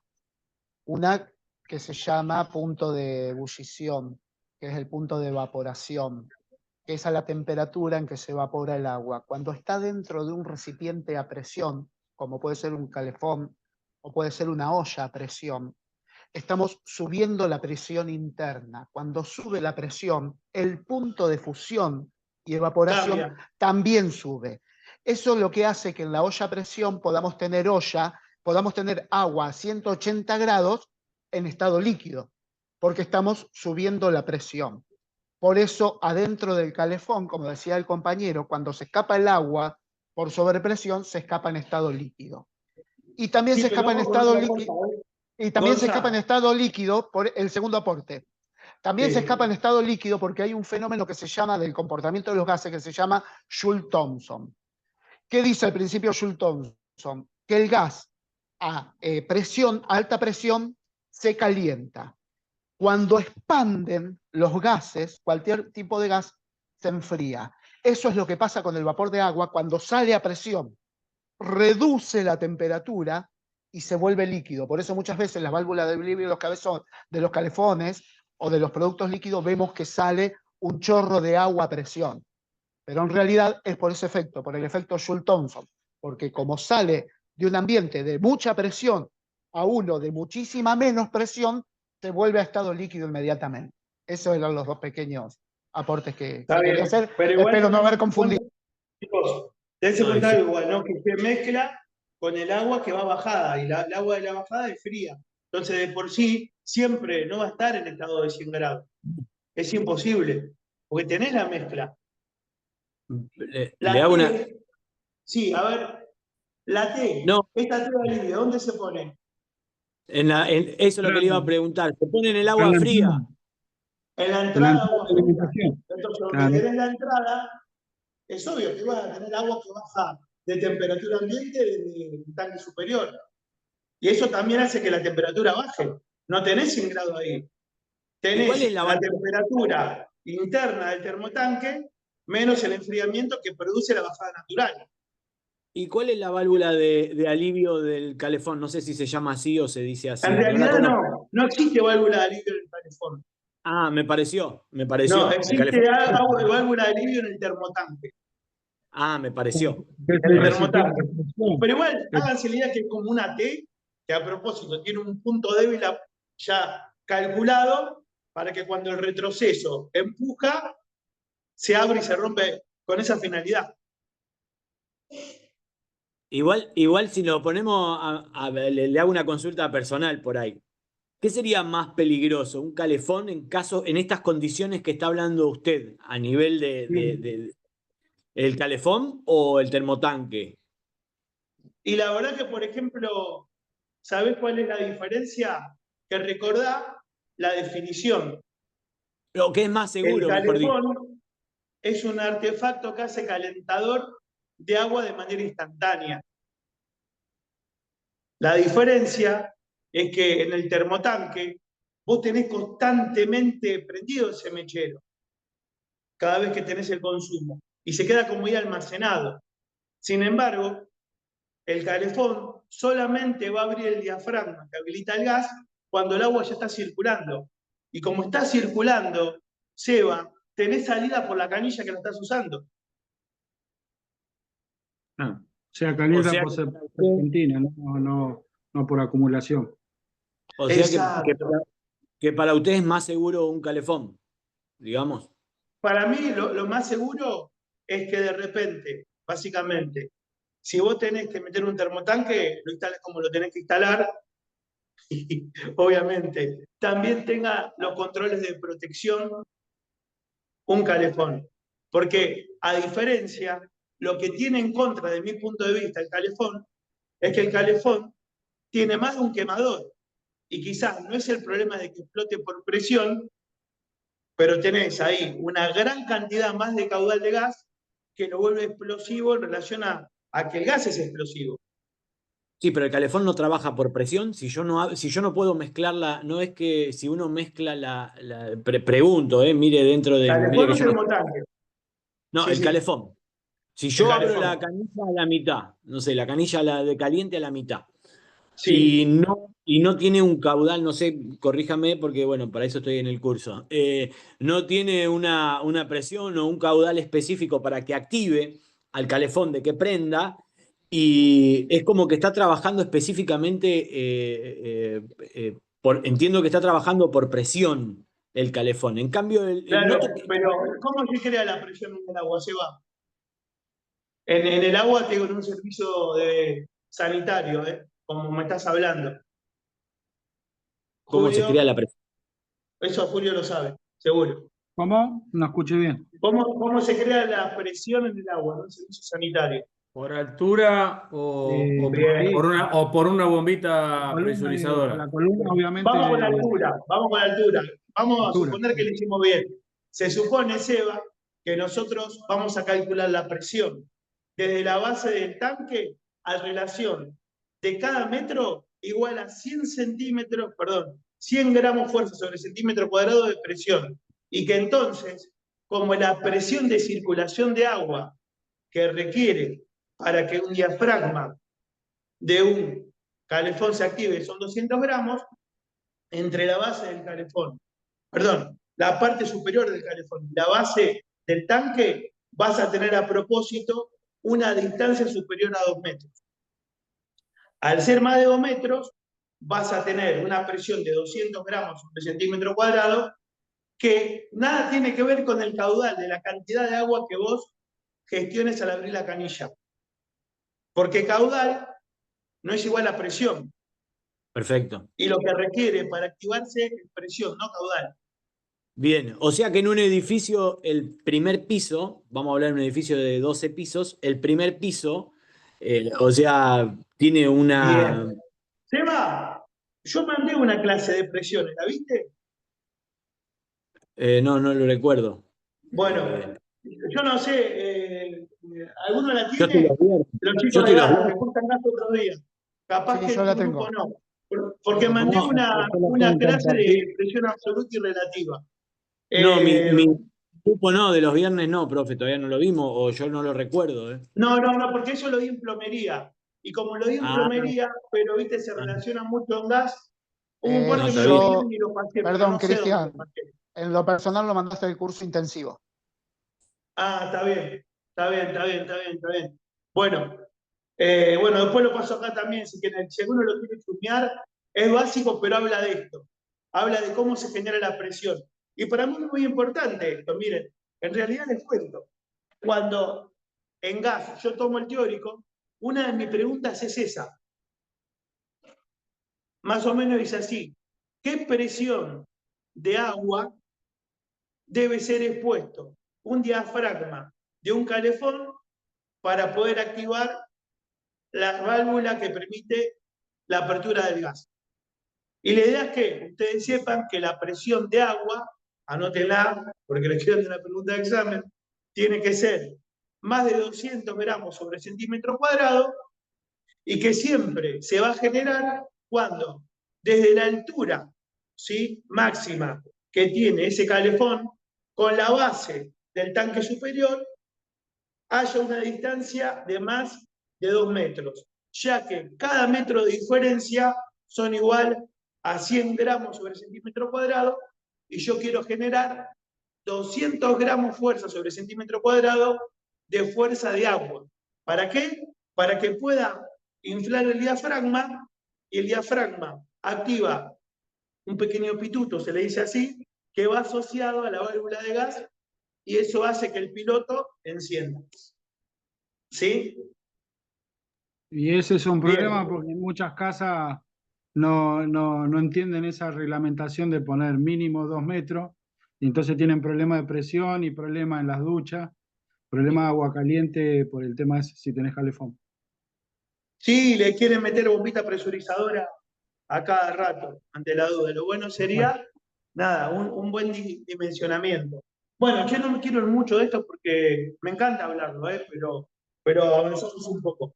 Una que se llama punto de ebullición, que es el punto de evaporación, que es a la temperatura en que se evapora el agua. Cuando está dentro de un recipiente a presión, como puede ser un calefón o puede ser una olla a presión, estamos subiendo la presión interna. Cuando sube la presión, el punto de fusión y evaporación Cambia. también sube. Eso es lo que hace que en la olla a presión podamos tener agua a 180 grados en estado líquido, porque estamos subiendo la presión. Por eso, adentro del calefón, como decía el compañero, cuando se escapa el agua por sobrepresión, se escapa en estado líquido. Y también Sí, se pero escapa en ojo con estado otra líquido. cosa, ¿eh? Y también se Gonza. escapa en estado líquido por el segundo aporte. También Sí. se escapa en estado líquido porque hay un fenómeno que se llama del comportamiento de los gases que se llama Joule-Thomson. ¿Qué dice al principio Joule-Thomson? Que el gas a alta presión, se calienta. Cuando expanden los gases, cualquier tipo de gas se enfría. Eso es lo que pasa con el vapor de agua cuando sale a presión. Reduce la temperatura y se vuelve líquido. Por eso muchas veces las válvulas de equilibrio de los calefones o de los productos líquidos vemos que sale un chorro de agua a presión. Pero en realidad es por ese efecto, por el efecto Joule-Thomson. Porque como sale de un ambiente de mucha presión a uno de muchísima menos presión, se vuelve a estado líquido inmediatamente. Esos eran los dos pequeños aportes que quería hacer. Pero igual, Espero no haber confundido. chicos, tenés No, que contar sí. igual, ¿no? Que se mezcla con el agua que va bajada, y el agua de la bajada es fría. Entonces, de por sí, siempre no va a estar en estado de 100 grados. Es imposible, porque tenés la mezcla. Le hago una. T, sí, a ver, la T, No, esta T de alivio, ¿dónde se pone? eso es lo que le iba a preguntar. ¿Se pone en el agua Acá en la fría? entrada. En la En la entrada entrada agua de fresca. alimentación. Entonces, donde Claro. tenés la entrada, es obvio que vas a tener agua que baja de temperatura ambiente desde el tanque superior. Y eso también hace que la temperatura baje. No tenés 100 grados ahí. ¿Y cuál Tenés es la la válvula? temperatura interna del termotanque menos el enfriamiento que produce la bajada natural. ¿Y cuál es la válvula de alivio del calefón? No sé si se llama así o se dice así. En No la realidad conozco. no existe válvula de alivio en el calefón. Ah, me pareció. No, El calefón. existe válvula de alivio en el termotanque. Ah, me pareció. Es El el recipiente termotanque. de presión. Pero igual, háganse la idea que es como una T, que a propósito tiene un punto débil ya calculado para que cuando el retroceso empuja, se abre y se rompe con esa finalidad. Igual si lo ponemos le hago una consulta personal por ahí. ¿Qué sería más peligroso? ¿Un calefón en estas condiciones que está hablando usted a nivel el calefón o el termotanque? Y la verdad que, por ejemplo, ¿sabés cuál es la diferencia? Que recordá la definición. Lo que es más El seguro, mejor dicho. calefón es un artefacto que hace calentador de agua de manera instantánea. La diferencia es que en el termotanque vos tenés constantemente prendido ese mechero cada vez que tenés el consumo y se queda como ahí almacenado. Sin embargo, el calefón solamente va a abrir el diafragma que habilita el gas cuando el agua ya está circulando. Y como está circulando, Seba, tenés salida por la canilla que lo estás usando. Ah, o sea, O calienta sea por que, serpentina, no por acumulación. o sea Exacto. que para usted es más seguro un calefón, digamos. Para mí lo más seguro es que de repente, básicamente, si vos tenés que meter un termotanque, lo instales como lo tenés que instalar y obviamente también tenga los controles de protección un calefón. Porque a diferencia, lo que tiene en contra de mi punto de vista el calefón es que el calefón tiene más de un quemador. Y quizás no es el problema de que explote por presión, pero tenés ahí una gran cantidad más de caudal de gas que lo vuelve explosivo en relación a que el gas es explosivo. Sí, pero el calefón no trabaja por presión. Si yo no puedo mezclarla, no es que si uno mezcla pregunto, mire mire Calefón que o yo no. termotanque. No, Sí, el sí, calefón. Si el yo abro la calefón. canilla a la mitad, no sé, la canilla de caliente a la mitad, Sí. y no tiene un caudal, no sé, corríjame porque bueno, para eso estoy en el curso. No tiene una presión o un caudal específico para que active al calefón de que prenda, y es como que está trabajando específicamente, entiendo que está trabajando por presión el calefón. En cambio, Claro, pero ¿cómo se crea la presión en el agua? Se va. En el agua tengo un servicio sanitario, como me estás hablando. ¿cómo se crea Julio, la presión? eso Julio lo sabe, seguro. ¿Cómo? No escuché bien. ¿Cómo se crea la presión en el agua, en un servicio sanitario? ¿Por altura Bien. Sí, o por una la bombita columna, digo, presurizadora? la columna obviamente Vamos con altura, vamos con altura. Vamos a altura. suponer que lo hicimos bien. Se supone, Seba, que nosotros vamos a calcular la presión desde la base del tanque a relación de cada metro igual a 100 centímetros, perdón, 100 gramos fuerza sobre centímetro cuadrado de presión. Y que entonces, como la presión de circulación de agua que requiere para que un diafragma de un calefón se active son 200 gramos, entre la base del calefón, perdón, la parte superior del calefón y la base del tanque, vas a tener a propósito una distancia superior a 2 metros. Al ser más de 2 metros, vas a tener una presión de 200 gramos sobre centímetro cuadrado que nada tiene que ver con el caudal de la cantidad de agua que vos gestiones al abrir la canilla. Porque caudal no es igual a presión. Perfecto. Y lo que requiere para activarse es presión, no caudal. Bien, o sea que en un edificio, el primer piso, vamos a hablar de un edificio de 12 pisos, el primer piso, o sea, tiene una. Bien. Seba, yo mandé una clase de presiones, ¿la viste? No, no lo recuerdo. Bueno, Eh, yo no sé, ¿alguno la yo estoy tiene? los viernes. Los Yo chicos de estoy los gas, los que viernes. juntan gas otro día. Capaz Sí, que yo en la tu grupo tengo. no. Porque No, mandé yo la una tengo clase de compartida. presión absoluta y relativa. No, Eh, mi grupo no, de los viernes no, profe, todavía no lo vimos, o yo no lo recuerdo, ¿eh? no, porque eso lo di en plomería. Y como lo di en Ah, plomería, pero viste, se ah, relaciona mucho en gas, hubo un par no, que me está lo bien. pidieron y lo pasé, pero Perdón, no sé dónde lo Cristian, pasé. en lo personal lo mandaste al curso intensivo. Ah, está bien, está bien, está bien, está bien, está bien. Bueno, bueno, después lo paso acá también, si uno lo quiere estudiar, es básico, pero habla de esto. Habla de cómo se genera la presión. Y para mí es muy importante esto, miren, en realidad les cuento. Cuando en gas yo tomo el teórico, una de mis preguntas es esa. Más o menos dice así, ¿qué presión de agua debe ser expuesto un diafragma de un calefón para poder activar la válvula que permite la apertura del gas? Y la idea es que ustedes sepan que la presión de agua, anótenla, porque les quiero hacer una pregunta de examen, tiene que ser más de 200 gramos sobre centímetro cuadrado y que siempre se va a generar cuando desde la altura, ¿sí?, máxima que tiene ese calefón con la base del tanque superior haya una distancia de más de 2 metros, ya que cada metro de diferencia son igual a 100 gramos sobre centímetro cuadrado y yo quiero generar 200 gramos fuerza sobre centímetro cuadrado de fuerza de agua. ¿Para qué? Para que pueda inflar el diafragma y el diafragma activa un pequeño pituto, se le dice así, que va asociado a la válvula de gas y eso hace que el piloto encienda. ¿Sí? Y ese es un problema Bien. porque en muchas casas no entienden esa reglamentación de poner mínimo 2 metros, y entonces tienen problemas de presión y problemas en las duchas, problemas de agua caliente por el tema ese, si tenés calefón. Sí, le quieren meter bombita presurizadora a cada rato, ante la duda. Lo bueno sería, nada, un buen dimensionamiento. Bueno, yo no me quiero ir mucho de esto porque me encanta hablarlo, pero avanzamos un poco.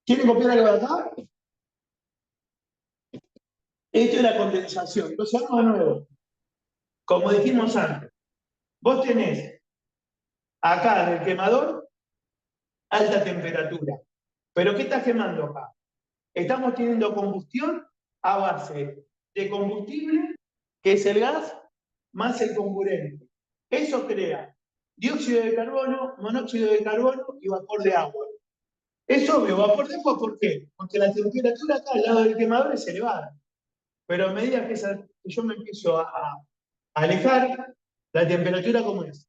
¿Quieren copiar algo de acá? Esto es la condensación. Entonces, vamos de nuevo. Como dijimos antes, vos tenés acá en el quemador alta temperatura. ¿Pero qué está quemando acá? Estamos teniendo combustión a base de combustible, que es el gas, más el comburente. Eso crea dióxido de carbono, monóxido de carbono y vapor de agua. Es obvio, vapor de agua, ¿por qué? Porque la temperatura acá al lado del quemador es elevada. Pero a medida que yo me empiezo a alejar, la temperatura, ¿cómo es?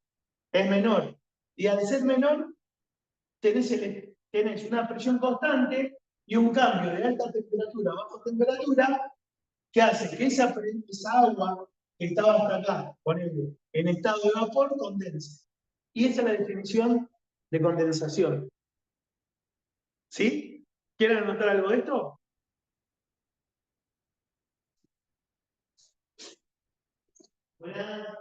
Es menor. Y al ser menor, tenés una presión constante y un cambio de alta temperatura a baja temperatura que hace que esa agua que estaba hasta acá, ponele, en estado de vapor, condense. Y esa es la definición de condensación. ¿Sí? ¿Quieren anotar algo de esto? Buena.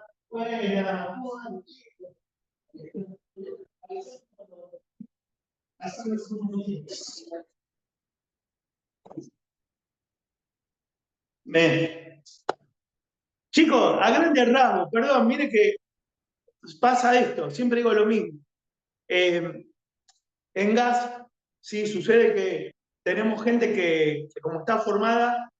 Bien. Chicos, a grandes rasgos, perdón, mire que pasa esto, siempre digo lo mismo. En gas, sí, sucede que tenemos gente que como está formada,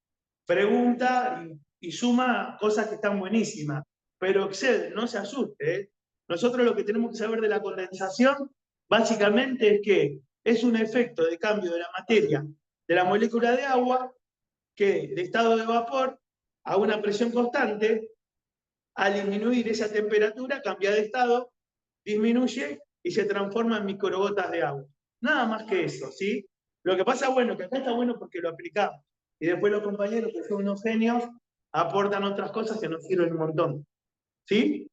pregunta y suma cosas que están buenísimas, pero excede, no se asuste, ¿eh? Nosotros lo que tenemos que saber de la condensación, básicamente es que es un efecto de cambio de la materia de la molécula de agua que de estado de vapor a una presión constante, al disminuir esa temperatura, cambia de estado, disminuye y se transforma en microgotas de agua. Nada más que eso, ¿sí? Lo que pasa, bueno, que acá está bueno porque lo aplicamos. Y después los compañeros, que son unos genios, aportan otras cosas que nos sirven un montón. ¿Sí?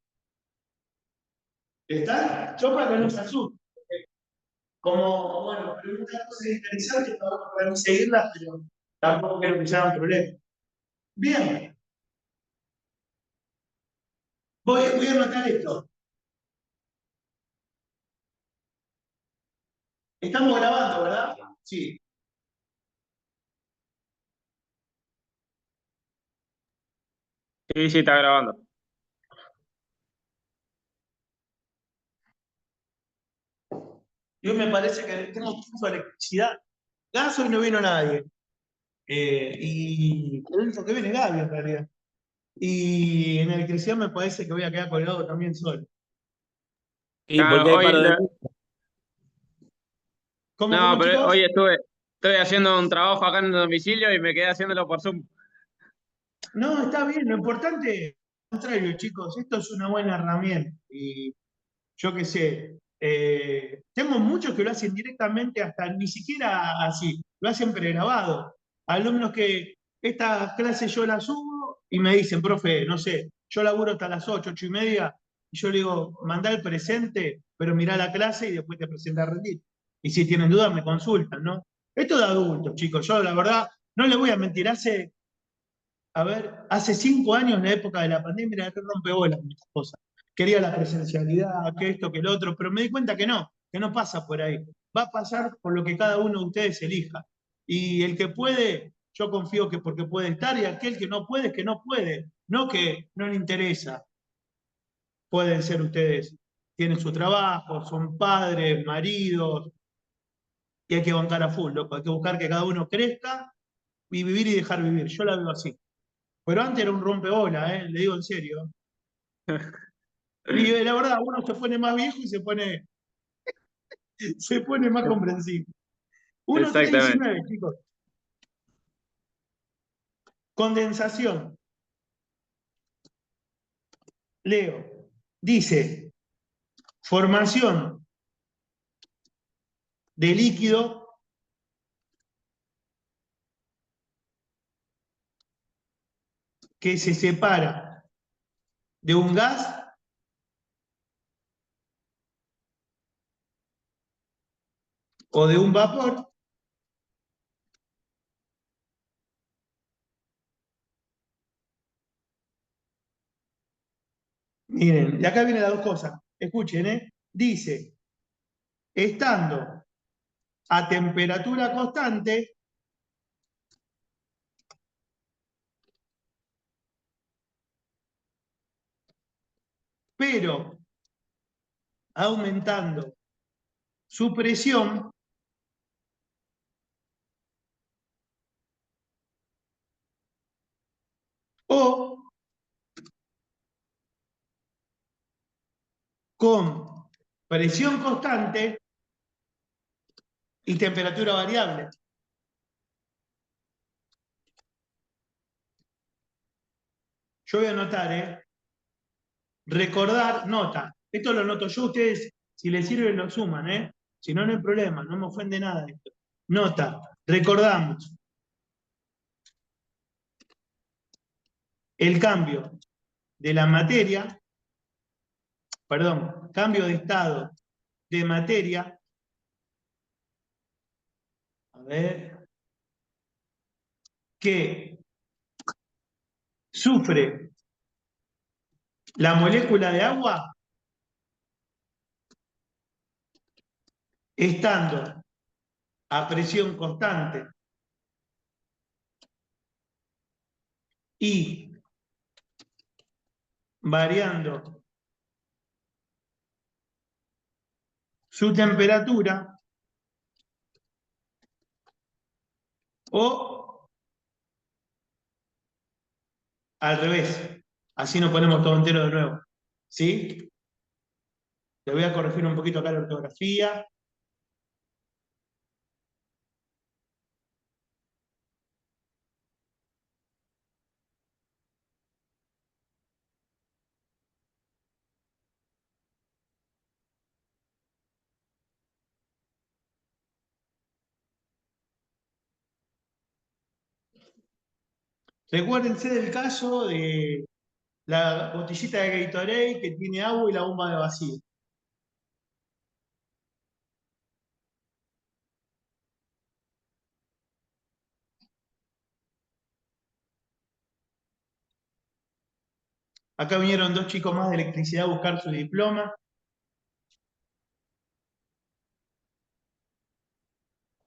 ¿Está? Yo para que no se asusten. Como, bueno, preguntas cosas interesantes para seguirlas, pero tampoco quiero que se hagan problemas. Bien. Voy a anotar esto. Estamos grabando, ¿verdad? Sí. Sí, sí, está grabando. Y hoy me parece que tengo mucha electricidad. Gas hoy no vino nadie. Y el único que viene es Gaby en realidad. Y en electricidad me parece que voy a quedar colgado también solo. Y porque Claro, hay paro de luz. ¿Cómo, no, pero chicos? hoy estoy haciendo un trabajo acá en el domicilio y me quedé haciéndolo por Zoom. No, está bien. Lo importante, al contrario, chicos, esto es una buena herramienta. Y yo qué sé, tengo muchos que lo hacen directamente, hasta ni siquiera así, lo hacen pregrabado. Alumnos que esta clase yo la subo y me dicen, profe, no sé, yo laburo hasta las 8, 8:30, y yo le digo, mandá el presente, pero mirá la clase y después te presenta a rendir. Y si tienen dudas, me consultan, ¿no? Esto de adultos, chicos, yo la verdad, no les voy a mentir, hace 5 años, en la época de la pandemia, era que rompebolas con estas cosas. Quería la presencialidad, que esto, que lo otro, pero me di cuenta que no pasa por ahí. Va a pasar por lo que cada uno de ustedes elija. Y el que puede, yo confío que porque puede estar, y aquel que no puede, es que no puede, no que no le interesa. Pueden ser ustedes, tienen su trabajo, son padres, maridos, y hay que bancar a full, loco. Hay que buscar que cada uno crezca y vivir y dejar vivir. Yo la veo así. Pero antes era un rompebola, le digo en serio. Y la verdad, uno se pone más viejo y se pone más comprensivo. 1, 3, Exactamente. 19, chicos. Condensación. Leo. Dice, formación de líquido que se separa de un gas o de un vapor Miren, y acá vienen las dos cosas. Escuchen, ¿eh? Dice, estando a temperatura constante, pero aumentando su presión o con presión constante y temperatura variable. Yo voy a anotar, recordar, nota. Esto lo noto yo, ustedes, si les sirve, lo suman, Si no, no hay problema, no me ofende nada esto. Nota, recordamos el cambio de la materia, perdón, cambio de estado de materia, a ver, que sufre la molécula de agua estando a presión constante y variando su temperatura o al revés. Así nos ponemos todo entero de nuevo. ¿Sí? Le voy a corregir un poquito acá la ortografía. Recuérdense del caso de la botellita de Gatorade que tiene agua y la bomba de vacío. Acá vinieron 2 chicos más de electricidad a buscar su diploma.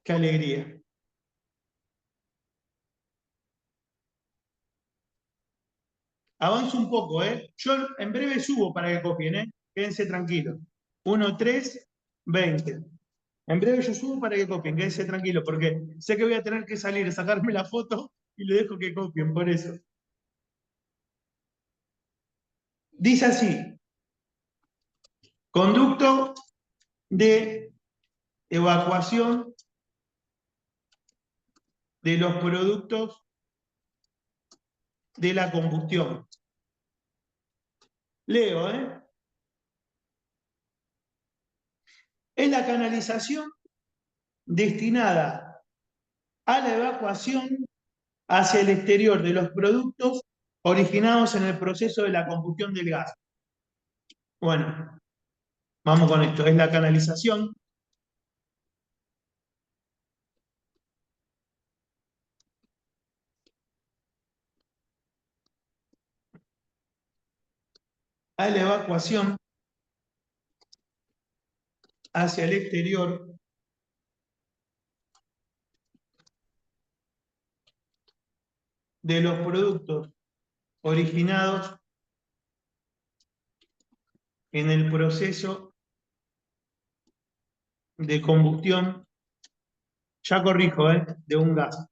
Qué alegría. Avanzo un poco, ¿eh? Yo en breve subo para que copien, ¿eh? Quédense tranquilos. 1, 3, 20. En breve yo subo para que copien, quédense tranquilos, porque sé que voy a tener que salir a sacarme la foto y le dejo que copien, por eso. Dice así: conducto de evacuación de los productos de la combustión. Leo, ¿eh? Es la canalización destinada a la evacuación hacia el exterior de los productos originados en el proceso de la combustión del gas. Bueno, vamos con esto. Es la canalización a la evacuación hacia el exterior de los productos originados en el proceso de combustión, ya corrijo, de un gas.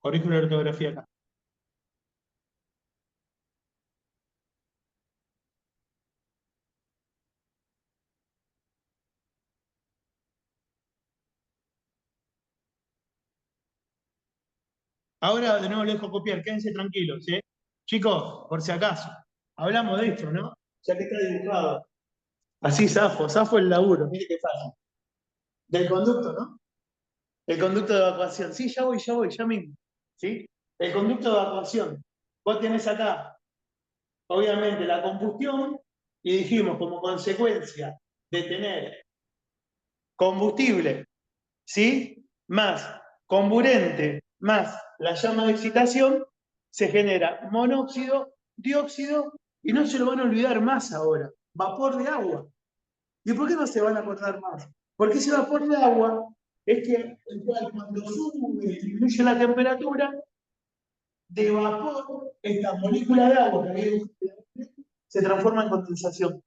Corrijo la ortografía acá. Ahora de nuevo le dejo copiar, quédense tranquilos, ¿eh? Chicos, por si acaso, hablamos de esto, ¿no? Ya que está dibujado. Así zafo el laburo, mire qué fácil. Del conducto, ¿no? El conducto de evacuación. Sí, ya voy, ya mismo. ¿Sí? El conducto de evacuación. Vos tenés acá, obviamente, la combustión, y dijimos, como consecuencia de tener combustible, ¿sí? Más comburente, más la llama de excitación, se genera monóxido, dióxido, y no se lo van a olvidar más ahora, vapor de agua. ¿Y por qué no se van a acordar más? Porque ese vapor de agua es que cuando sube y disminuye la temperatura, de vapor, esta molécula de agua que había se transforma en condensación.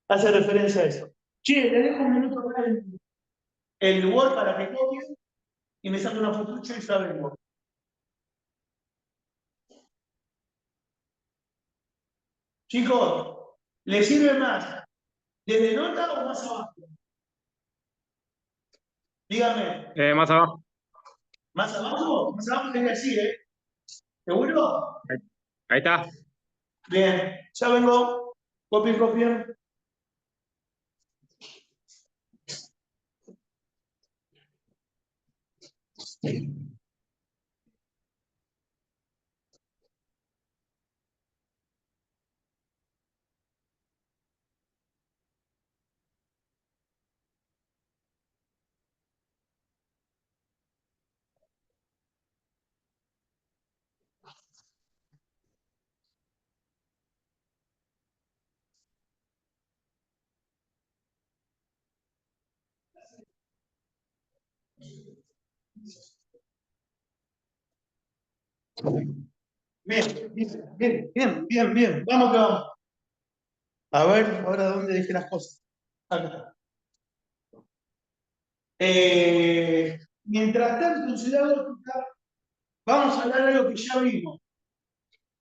Hace referencia a eso. Che, le dejo un minuto acá el Word para que copie y me saque una fotucha y ya vengo. Chicos, ¿les sirve más desde nota o más abajo? Dígame, Más abajo. ¿más abajo? Más abajo sería así, ¿eh? ¿Seguro? Ahí está. Bien, ya vengo. Copien. Bien. Vamos que vamos. A ver, ahora dónde dejé las cosas. Acá. Mientras tanto, en Ciudad Gótica, vamos a hablar de algo que ya vimos.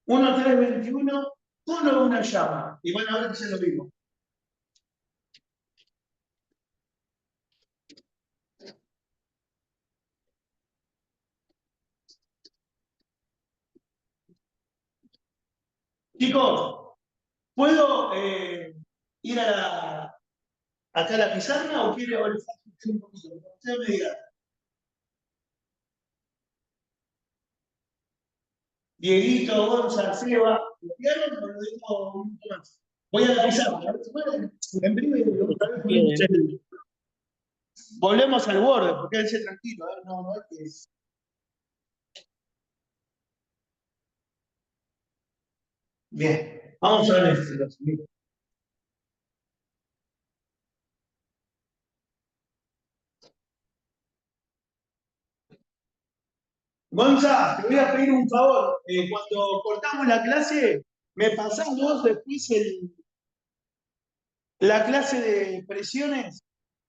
1.321, tono de una llama. Y van a ver que ya lo vimos. Chicos, ¿puedo ir acá a la pizarra o quiere avanzar un poquito? Usted me diga. Dieguito, Gonza, Seba, ¿lo vieron o lo dejo un poco más? Voy a la pizarra. En breve, volvemos al borde, porque quédense tranquilo, no es que Bien, vamos a ver esto. Gonza, te voy a pedir un favor. Cuando cortamos la clase, me pasás vos después la clase de presiones,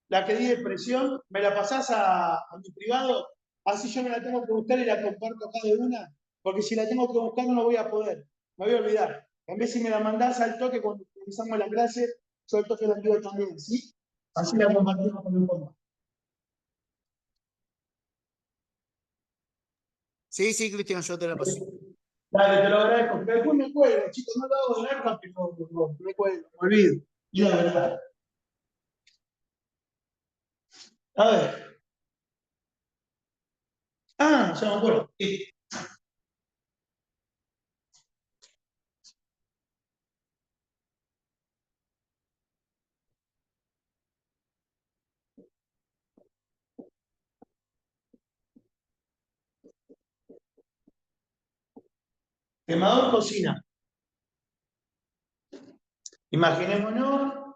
la que di de presión, me la pasás a mi privado, así yo me la tengo que buscar y la comparto acá de una, porque si la tengo que buscar no voy a poder, me voy a olvidar. En vez si me la mandás al toque cuando comenzamos la clase, yo al toque la envío también, ¿sí? Así la compartimos con el fondo. Sí, sí, Cristian, yo te la paso. Dale, te lo agradezco. Pero después me cuelgo, chicos, no lo hago de larga, pero me cuelgo, me olvido. Y la verdad. A ver. Ah, ya me acuerdo. Quemador cocina. Imaginémonos.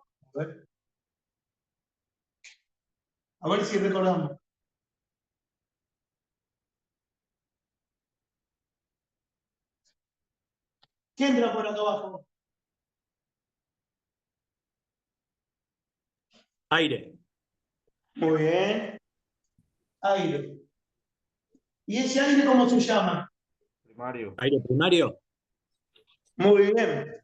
A ver si recordamos. ¿Qué entra por acá abajo? Aire. Muy bien. Aire. ¿Y ese aire cómo se llama? Primario. Aire primario. Muy bien.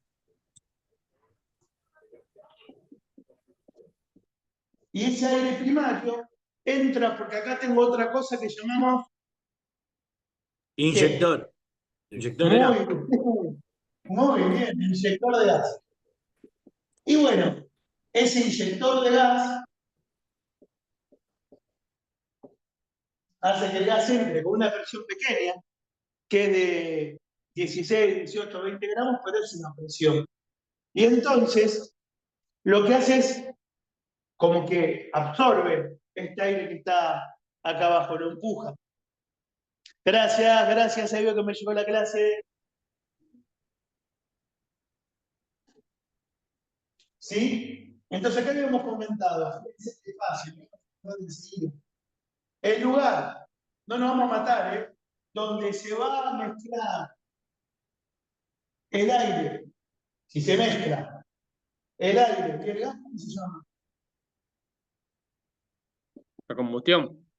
Y ese aire primario entra porque acá tengo otra cosa que llamamos. ¿Qué? Inyector. Inyector Muy era. bien. Muy bien. Inyector de gas. Y bueno, ese inyector de gas hace que el gas entre con una presión pequeña, que es de 16, 18, 20 gramos, pero es una presión. Y entonces, lo que hace es como que absorbe este aire que está acá abajo, lo empuja. Gracias, gracias, ahí veo que me llegó la clase. ¿Sí? Entonces, acá habíamos comentado, es fácil, ¿no? El lugar, no nos vamos a matar, ¿eh? Donde se va a mezclar el aire, si se mezcla el aire y el gas, ¿cómo se llama? La combustión.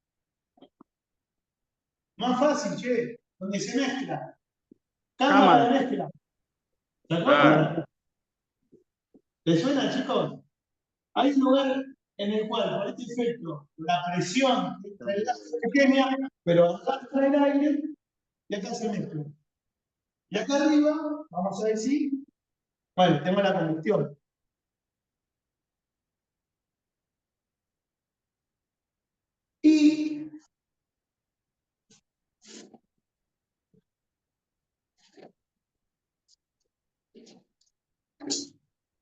Más fácil, che, donde se mezcla. Cámara de Cámara. mezcla. ¿Se Claro. acuerdan? ¿Les suena, chicos? Hay un lugar en el cual, por este efecto, la presión entre el gas es pequeña, pero acá entra el aire y acá se mezcla. Y acá arriba, vamos a decir, bueno, tengo la combustión. Y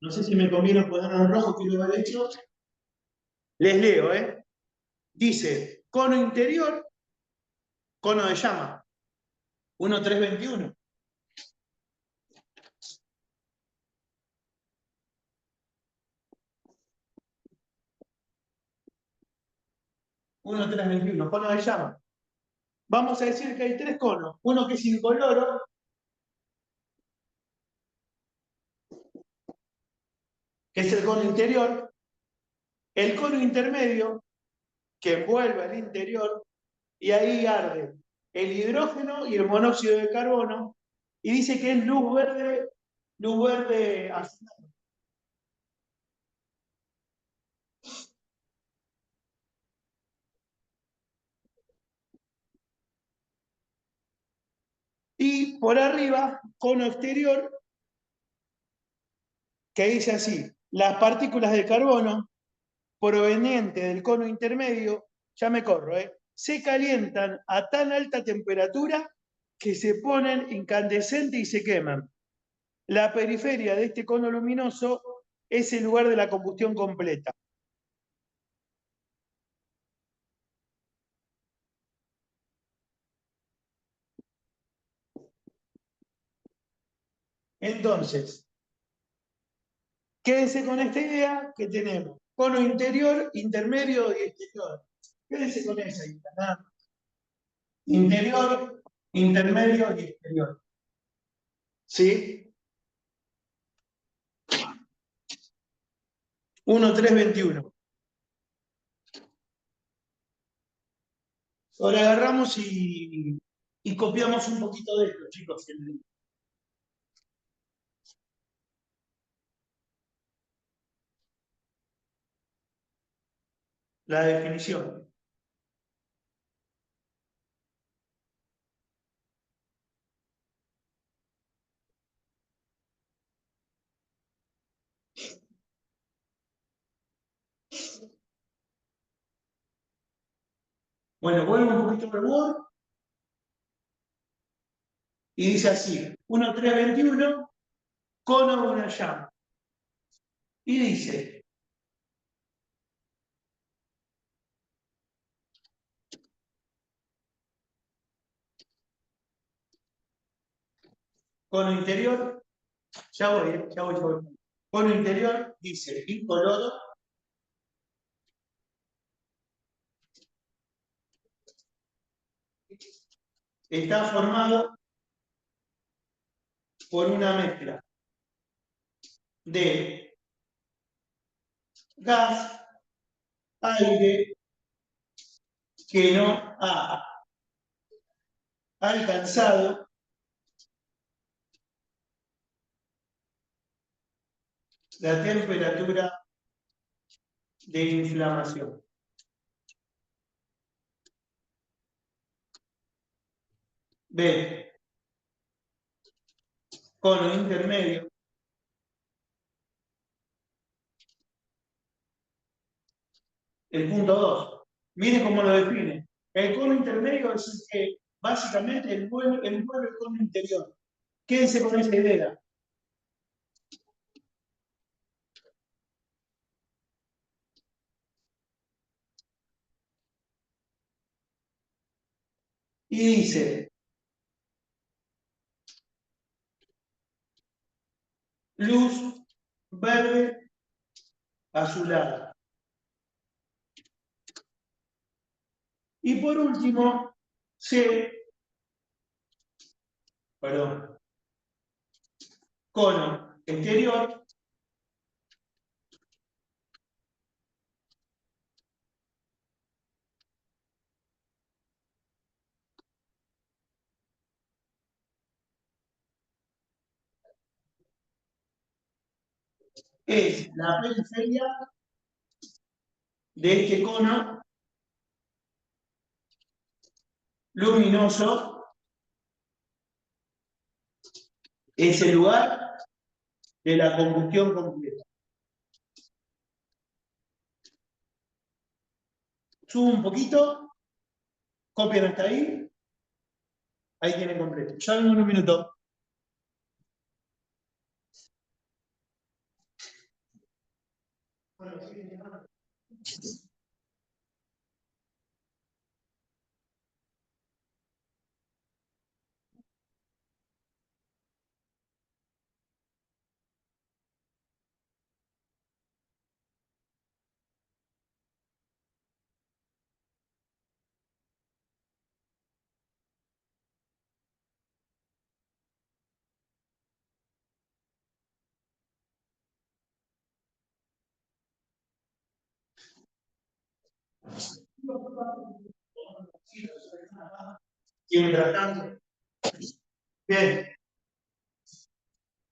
no sé si me conviene ponerlo en rojo, que lo haber hecho. Les leo, ¿eh? Dice, cono interior, cono de llama, 1321. 1321, cono de llama. Vamos a decir que hay tres conos. Uno que es incoloro, que es el cono interior. El cono intermedio, que envuelve al interior, y ahí arde el hidrógeno y el monóxido de carbono, y dice que es luz verde azulada. Y por arriba, cono exterior, que dice así, las partículas de carbono provenientes del cono intermedio, ya me corro, se calientan a tan alta temperatura que se ponen incandescentes y se queman. La periferia de este cono luminoso es el lugar de la combustión completa. Entonces, quédense con esta idea que tenemos. Cono interior, intermedio y exterior. Quédense con esa idea. Nada más. Interior, intermedio y exterior. ¿Sí? 1, 3, 21. Ahora agarramos y copiamos un poquito de esto, chicos. La definición. Bueno, vuelvo un poquito de Word. Y dice así, 1, 3, 21, cono de una llama. Y dice, cono interior, ya voy. Cono interior dice incoloro. Está formado por una mezcla de gas, aire, que no ha alcanzado la temperatura de inflamación. B. Cono intermedio. El punto 2. Miren cómo lo define. El cono intermedio es el que básicamente envuelve el cono interior. Quédense con esa idea. Y dice, luz verde azulada. Y por último, cono exterior es la periferia de este cono luminoso, es el lugar de la combustión completa. Subo un poquito, copian hasta ahí, ahí tienen completo. Ya vengo en un minuto. Bueno, y mientras tanto. Bien.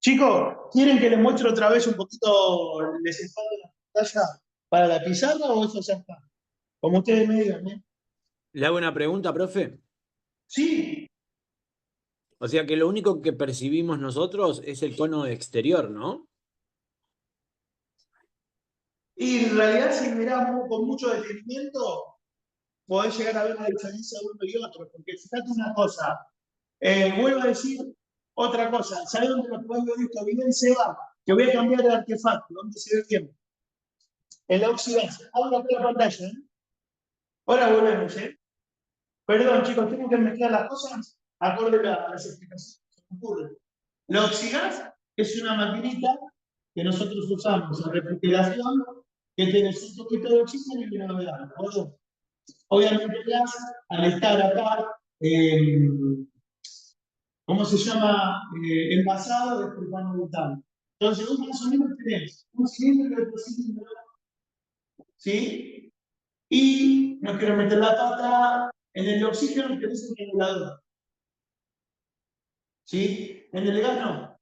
Chicos, ¿quieren que les muestre otra vez un poquito, les expando la pantalla para la pizarra o eso ya está? Como ustedes me digan, ¿eh? ¿Le hago una pregunta, profe? Sí, O sea que lo único que percibimos nosotros es el cono exterior, ¿no? y en realidad si miramos con mucho detenimiento, podés llegar a ver la diferencia de uno y otro, porque fíjate una cosa, vuelvo a decir otra cosa, ¿sabes dónde lo podés ver esto? Bien se va, que voy a cambiar el artefacto, ¿dónde se ve bien? En la oxidación. Ahora la pantalla, ¿eh? Ahora volvemos, ¿eh? Perdón, chicos, tengo que mezclar las cosas acorde a las explicaciones que se me ocurren. Lo oxidás es una maquinita que nosotros usamos en refrigeración, que tiene un poquito de oxígeno y una de agua. Obviamente el gas, al estar acá, ¿cómo se llama? Envasado de propanobutano. Entonces, vos más o menos tenés un cilindro y otro cilindro, ¿sí? Y no quiero meter la pata, en el oxígeno tenés un regulador, ¿sí? En el gas no.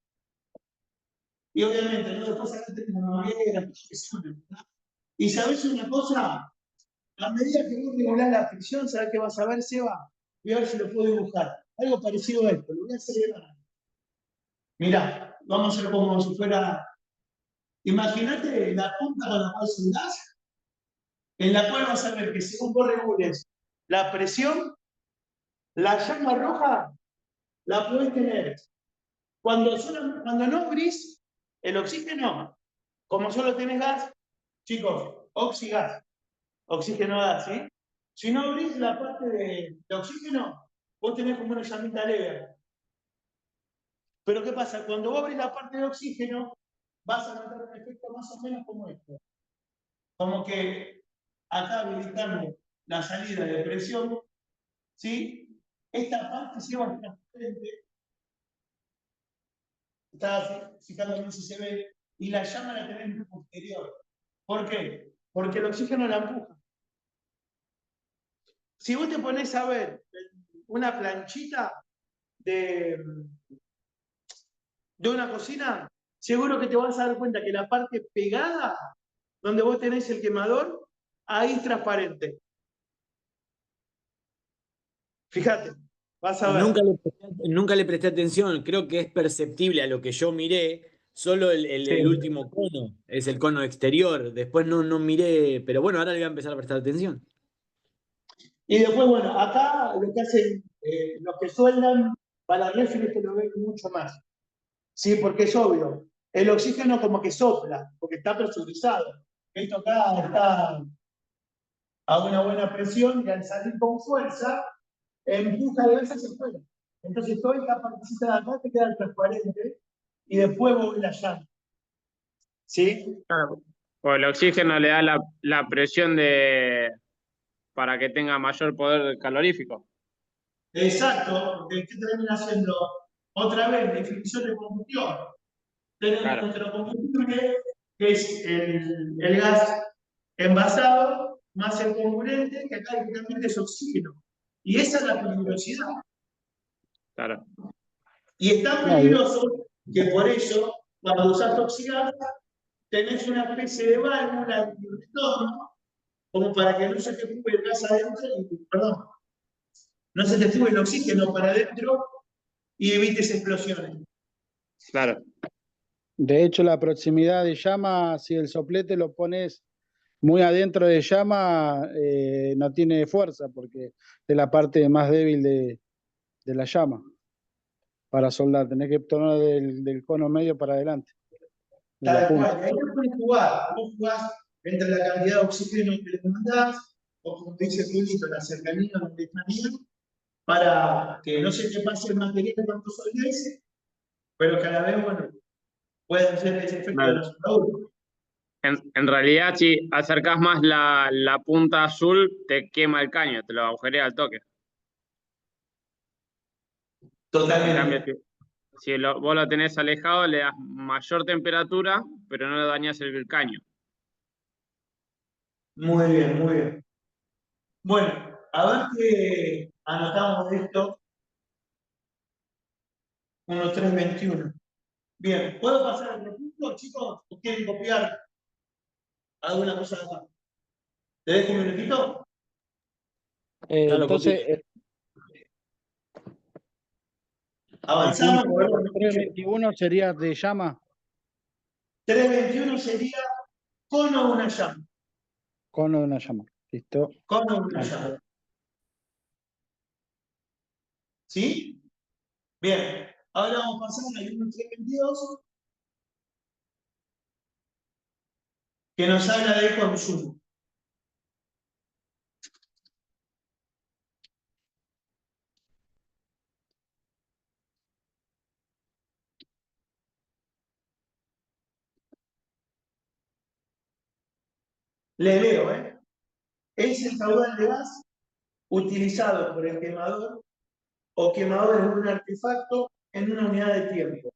Y obviamente, ¿no? Después acá tenés una manguera, y sabés una cosa, a medida que vos regulás la fricción, ¿sabés qué vas a ver, Seba? Voy a ver si lo puedo dibujar. Algo parecido a esto, lo voy a acelerar. Mirá, vamos a hacer como si fuera. Imagínate la punta con la cual soldás, en la cual vas a ver que según vos regules la presión, la llama roja la podés tener. Cuando no abrís el oxígeno, como solo tenés gas, chicos, oxigas, oxígeno gas, ¿sí? Si no abrís la parte de oxígeno, vos tenés como una llamita leve. Pero ¿qué pasa? Cuando vos abrís la parte de oxígeno, vas a notar un efecto más o menos como esto. Como que acá habilitando la salida de presión, ¿sí? Esta parte se va transparente, está fijando bien si se ve, y la llama la tenemos posterior. ¿Por qué? Porque el oxígeno la empuja. Si vos te pones a ver una planchita de una cocina, seguro que te vas a dar cuenta que la parte pegada, donde vos tenés el quemador, ahí es transparente. Fíjate, vas a ver. Nunca le presté atención, creo que es perceptible a lo que yo miré, solo el Sí. último cono, es el cono exterior, después no miré, pero bueno, ahora le voy a empezar a prestar atención. Y después, bueno, acá lo que hacen los que sueldan para refri que lo ven mucho más. Sí, porque es obvio. El oxígeno como que sopla, porque está presurizado. Esto acá está a una buena presión y al salir con fuerza, empuja el gas hacia afuera. Entonces toda esta partecita de acá te queda transparente y después vos ves la llanta. ¿Sí? Claro. O el oxígeno le da la presión para que tenga mayor poder calorífico. Exacto, porque ¿qué termina haciendo? Otra vez, definición de combustión. Tenemos Claro, nuestro combustible, que es el gas envasado, más el comburente, que acá directamente es oxígeno. Y esa es la peligrosidad. claro. Y es tan No, peligroso que por eso, cuando usas oxidante, tenés una especie de válvula de retorno, como para que no se te fugue el gas adentro, perdón, no se te fugue el oxígeno para adentro y evites explosiones. Claro, De hecho, la proximidad de llama, si el soplete lo pones muy adentro de llama, no tiene fuerza porque es la parte más débil de la llama para soldar. Tenés que tomar del cono medio para adelante, de la Tal punta. cual, ahí no puedes jugar. Vos jugás entre la cantidad de oxígeno que le mandás, o como dice Julito, la cercanía o la lejanía, para que no se te pase el material cuando soldes, pero que a la vez, bueno, puede hacer ese efecto de claro. los productos. En realidad, si acercás más la punta azul, te quema el caño, te lo agujerea al toque. En cambio, Totalmente. si vos lo tenés alejado, le das mayor temperatura, pero no le dañás el caño. Muy bien, muy bien. Bueno, a ver qué anotamos de esto. 1.321. Bien, ¿puedo pasar al otro punto, chicos? ¿O quieren copiar alguna cosa de acá? ¿Te dejo un minutito? Claro, Entonces, el Avanzamos. punto 321 sería de llama, 321 sería cono una llama. cono de una llama. ¿Listo? Cono una Ahí. llama. ¿Sí? Bien. Ahora vamos a pasar al 1.322 que nos habla de consumo. Le leo, ¿eh? Es el caudal de gas utilizado por el quemador o quemadores de un artefacto en una unidad de tiempo.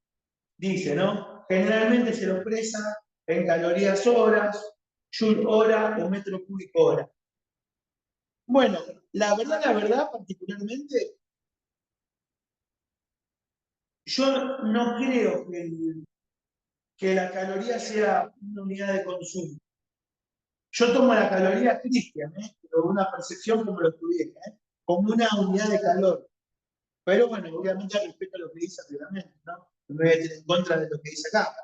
Dice, ¿no? Generalmente se lo expresa en calorías horas, joule hora o metro cúbico hora. Bueno, la verdad, particularmente, yo no creo que la caloría sea una unidad de consumo. Yo tomo la caloría cristiana, pero una percepción como lo estudié, como una unidad de calor. Pero bueno, obviamente respeto lo que dice el reglamento, ¿no? No me voy a tener en contra de lo que dice acá.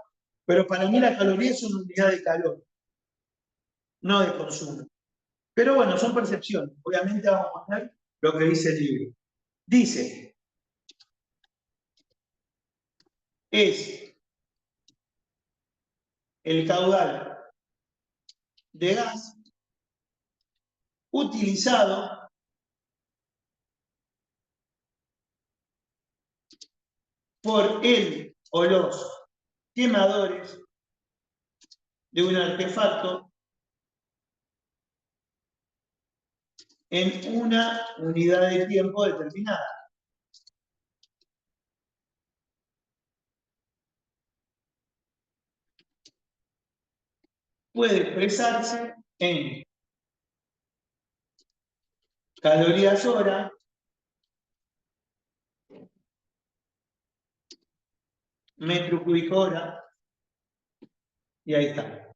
Pero para mí la caloría es una unidad de calor, no de consumo. Pero bueno, son percepciones. Obviamente vamos a poner lo que dice el libro. Dice, es el caudal de gas utilizado por el o los quemadores de un artefacto en una unidad de tiempo determinada. Puede expresarse en calorías hora, metro cúbico hora, y ahí está.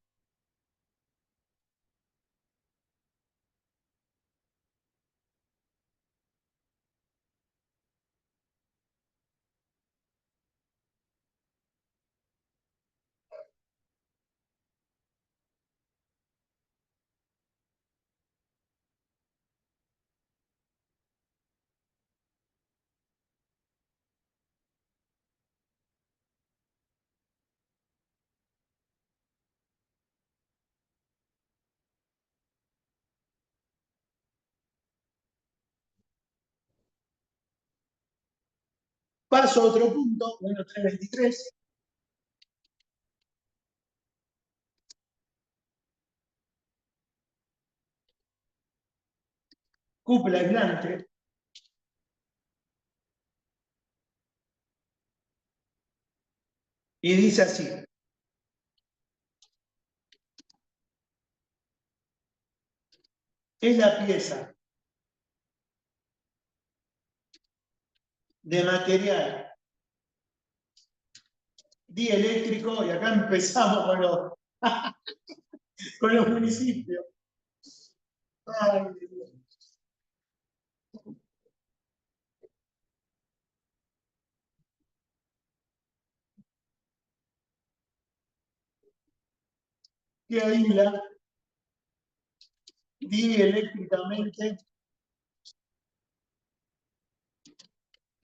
Paso a otro punto, 1.323. Cúpula aislante. Y dice así. Es la pieza de material dieléctrico, y acá empezamos con los municipios. Ay, Dios. Que aísla dieléctricamente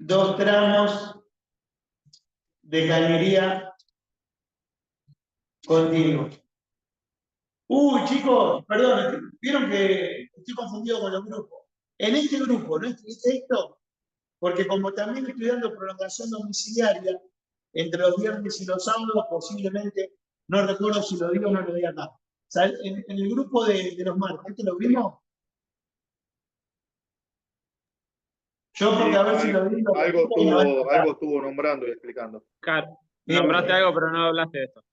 dos tramos de cañería continua. Uy, chicos, perdón, vieron que estoy confundido con los grupos. En este grupo, ¿no escribiste esto? Porque como también estoy dando prolongación domiciliaria entre los viernes y los sábados, posiblemente, no recuerdo si lo digo o no lo digo acá. O sea, en el grupo de los martes, ¿esto lo vimos? Yo porque a ver si lo digo. Algo estuvo nombrando y explicando. Claro, Bien. nombraste algo, pero no hablaste de esto.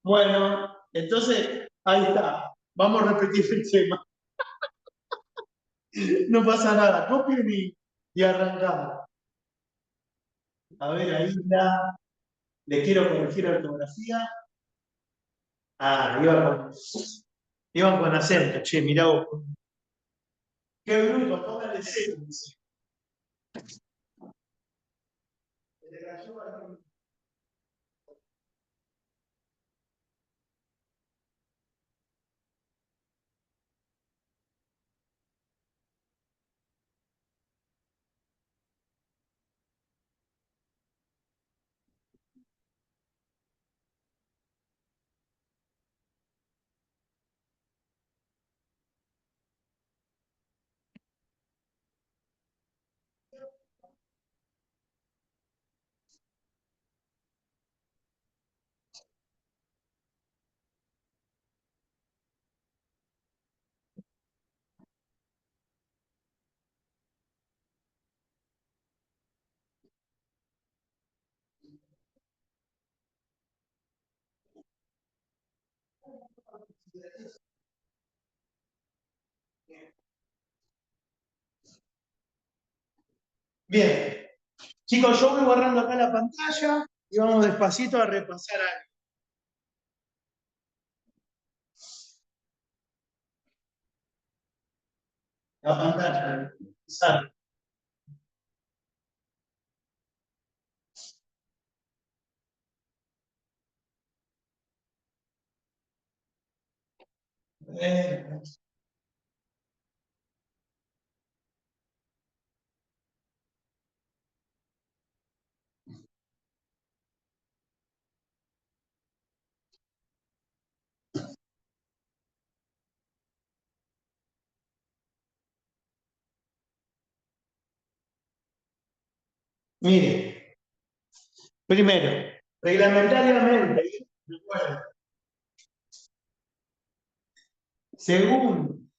Bueno, entonces, ahí está. Vamos a repetir el tema. No pasa nada. Copien y arrancamos. A ver, ahí está. Le quiero corregir la ortografía. Ah, iban con acento. Che, mirá vos. Qué bruto, póngale cero. Dice. Bien. Chicos, yo voy borrando acá la pantalla y vamos despacito a repasar algo. La pantalla. Sale. Mire, primero, reglamentariamente, recuerden, según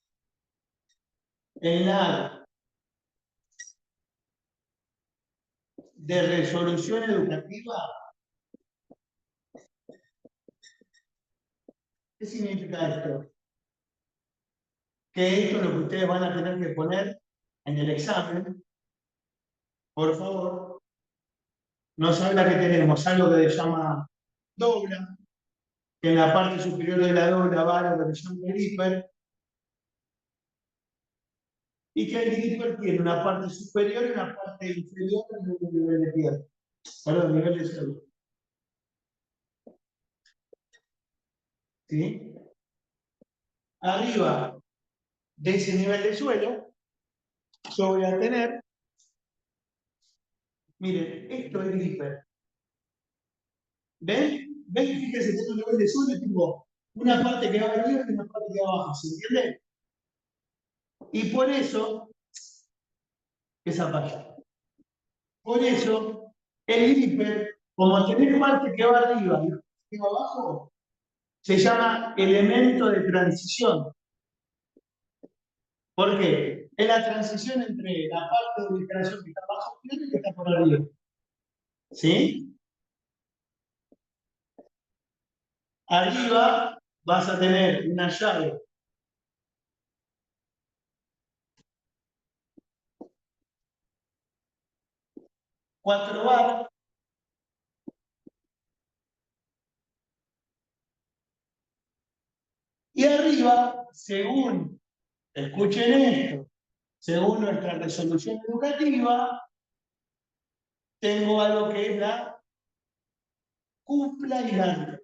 el NAD de resolución educativa, ¿qué significa esto? Que esto es lo que ustedes van a tener que poner en el examen. Por favor, nos habla que tenemos algo que se llama dobla, que en la parte superior de la dobla va a lo que se llama gripper, y que el gripper tiene una parte superior y una parte inferior en el nivel de tierra. Perdón, nivel de suelo. ¿Sí? Arriba de ese nivel de suelo, yo voy a tener, miren, esto es gripper. ¿Ven? ¿Ven? Fíjense, tengo un nivel de suelo y tengo una parte que va arriba y una parte que va abajo, ¿se entiende? Y por eso, esa parte. Por eso, el gripper, como tenés parte que va arriba y parte que va abajo, se llama elemento de transición. ¿Por qué? Es la transición entre la parte de instalación que está abajo y la que está por arriba. ¿Sí? Arriba vas a tener una llave cuatro bar y arriba, según, escuchen esto, según nuestra resolución educativa, tengo algo que es la cupla aislante.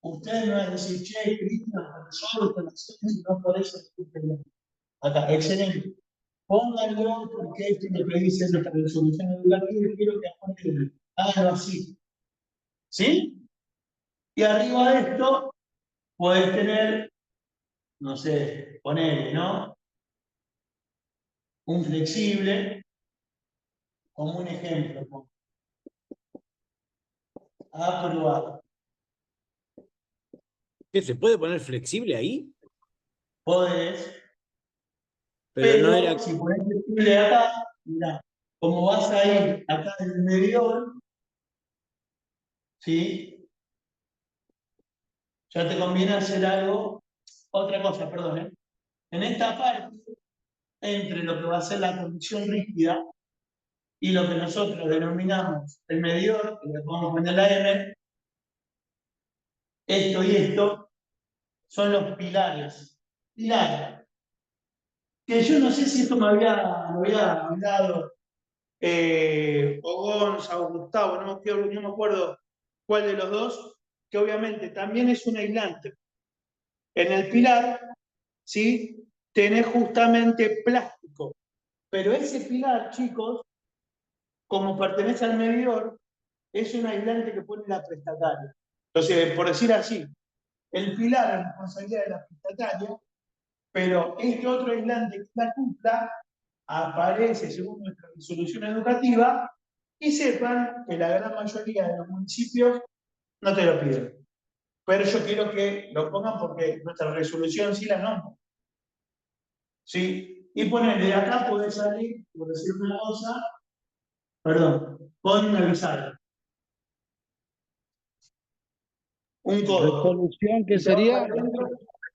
Ustedes me van a decir, che, Cristian, profesor, no por eso es cupla aislante. Acá, excelente. Pónganlo porque esto es lo que dice nuestra resolución educativa y quiero que háganlo así. ¿Sí? Y arriba de esto podés tener, no sé, ponele, ¿no? Un flexible, como un ejemplo. Aprobado. ¿Qué, se puede poner flexible ahí? Podés, Pero no era. pero si ponés flexible acá, mirá, como vas a ir acá en el medidor, ¿sí? Ya te conviene hacer algo, otra cosa, perdón, ¿eh? En esta parte, entre lo que va a ser la condición rígida y lo que nosotros denominamos el medidor, que le podemos poner la M, esto y esto, son los pilares. Pilares. Que yo no sé si esto me había hablado o Gonza o Gustavo, no me acuerdo cuál de los dos, que obviamente también es un aislante. En el pilar, ¿sí? Tenés justamente plástico, pero ese pilar, chicos, como pertenece al medidor, es un aislante que pone la prestataria. Entonces, por decir así, el pilar es responsabilidad de la prestataria, pero este otro aislante que es la cupla aparece según nuestra resolución educativa y sepan que la gran mayoría de los municipios no te lo piden. Pero yo quiero que lo pongan porque nuestra resolución sí la nombra. ¿Sí? Y ponerle de acá puede salir, por decir una cosa, perdón, con una bisagra. un codo. Resolución, ¿qué Y te vas sería? para adentro.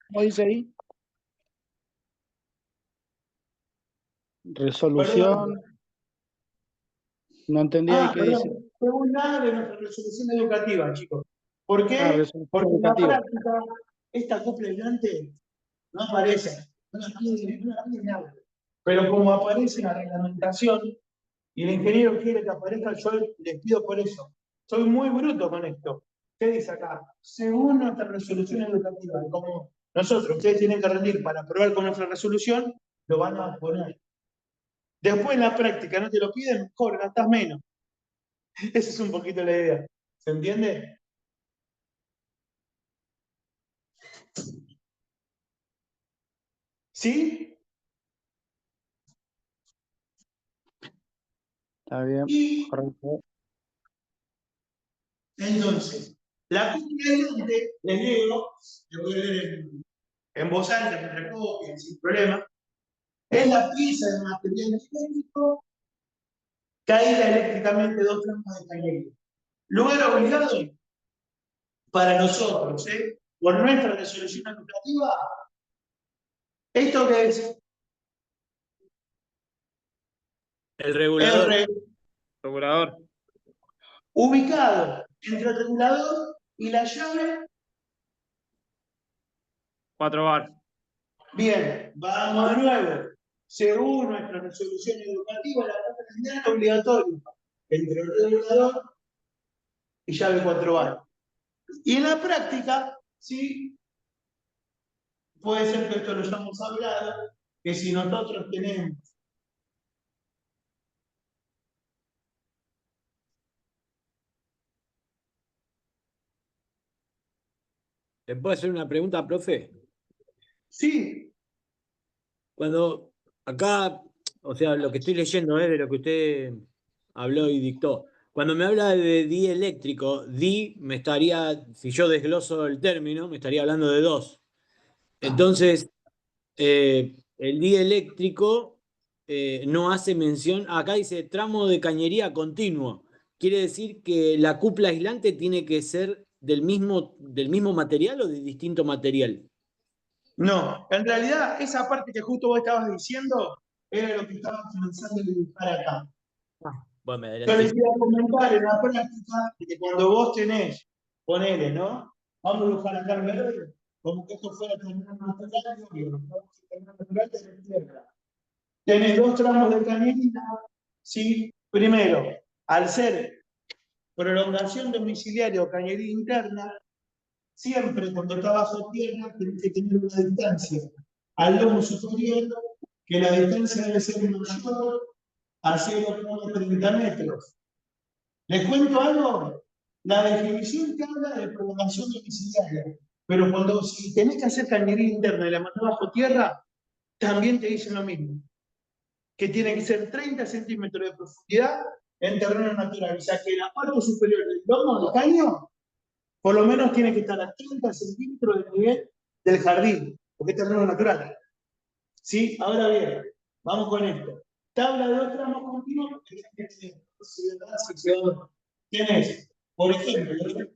¿Cómo dice ahí? Resolución, Perdón. no entendí ahí qué dice. Perdón. Según nada de nuestra resolución educativa, chicos. ¿Por qué? Resolución Porque en la educativa. práctica, esta copla aislante no aparece. No la pide nada. Pero como aparece en la reglamentación y el ingeniero quiere que aparezca, yo les pido por eso. Soy muy bruto con esto. ¿Qué dice acá? Según nuestra resolución educativa, y como nosotros, ustedes tienen que rendir para aprobar con nuestra resolución, lo van a poner. Después en la práctica no te lo piden, mejor, gastás menos. Esa es un poquito la idea. ¿Se entiende? ¿Sí? Está bien, Y correcto. entonces, la copia aislante, les leo, le voy a leer en voz alta, que recopien sin problema, es la pieza de material eléctrico caída eléctricamente 2 tramos de cañería. Lugar obligado para nosotros, por nuestra resolución educativa, ¿esto qué es? El regulador. El Regulador. ubicado entre el regulador y la llave. 4 bar. Bien, vamos de nuevo. Según nuestra resolución educativa, la parte es obligatoria entre el regulador y llave 4 bar. Y en la práctica, sí, puede ser que esto lo hayamos hablado, que si nosotros tenemos ¿Le puedo hacer una pregunta, profe? sí, Cuando acá, o sea, lo que estoy leyendo es de lo que usted habló y dictó. Cuando me habla de dieléctrico, di me estaría, si yo desgloso el término, me estaría hablando de 2. Entonces, el dieléctrico no hace mención, acá dice tramo de cañería continuo. Quiere decir que la cupla aislante tiene que ser del mismo material o de distinto material. no. En realidad, esa parte que justo vos estabas diciendo era lo que estaba comenzando a dibujar acá. Bueno, me Yo les adelanté. iba a comentar en la práctica que cuando vos tenés, ponele, ¿no? Vamos a dibujar acá en verde, como que esto fuera terminal natural, obvio, ¿no? Terminal natural de tierra. Tenés 2 tramos de cañería, ¿sí? Primero, al ser prolongación domiciliaria o cañería interna, siempre cuando está bajo tierra tenés que tener una distancia al lomo superior, que la distancia debe ser mayor a 0,30 metros. ¿Les cuento algo? La definición te habla de prolongación domiciliaria, pero cuando si tenés que hacer cañería interna y la mandás bajo tierra, también te dicen lo mismo, que tiene que ser 30 centímetros de profundidad en terreno natural. O sea que la parte superior del lomo del caño, por lo menos tiene que estar a 30 centímetros del nivel del jardín, porque es terreno natural. ¿Sí? Ahora bien, vamos con esto. Tabla de 2 tramos continuos que tienes, por ejemplo,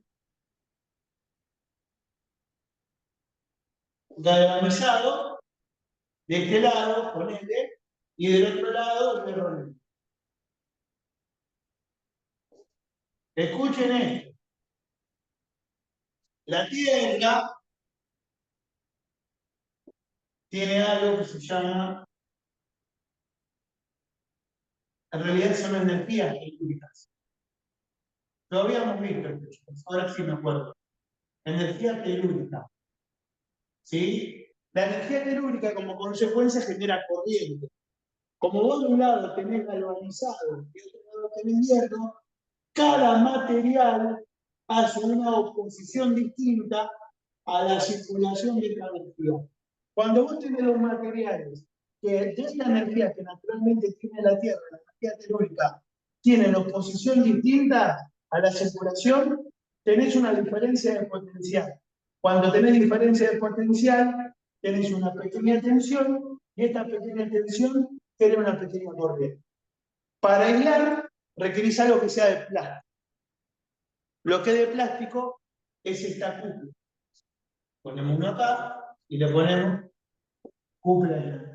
galvanizado, de este lado, ponele, y del otro lado, ferrolete. Escuchen esto. La tierra tiene algo que se llama, en realidad son energías telúricas. Lo habíamos visto, ahora sí me acuerdo. Energía telúrica. ¿Sí? La energía telúrica como consecuencia genera corriente. Como vos de un lado tenés galvanizado y de otro lado tenés hierro, cada material hace una oposición distinta a la circulación de esta energía. Cuando vos tenés los materiales que de esta energía que naturalmente tiene la Tierra, la energía telúrica, tienen oposición distinta a la circulación, tenés una diferencia de potencial. Cuando tenés diferencia de potencial, tenés una pequeña tensión y esta pequeña tensión tiene una pequeña corriente. Para aislar, requerís algo que sea de plástico. Lo que es de plástico es esta cúpula. Ponemos uno acá y le ponemos cúpula aislante.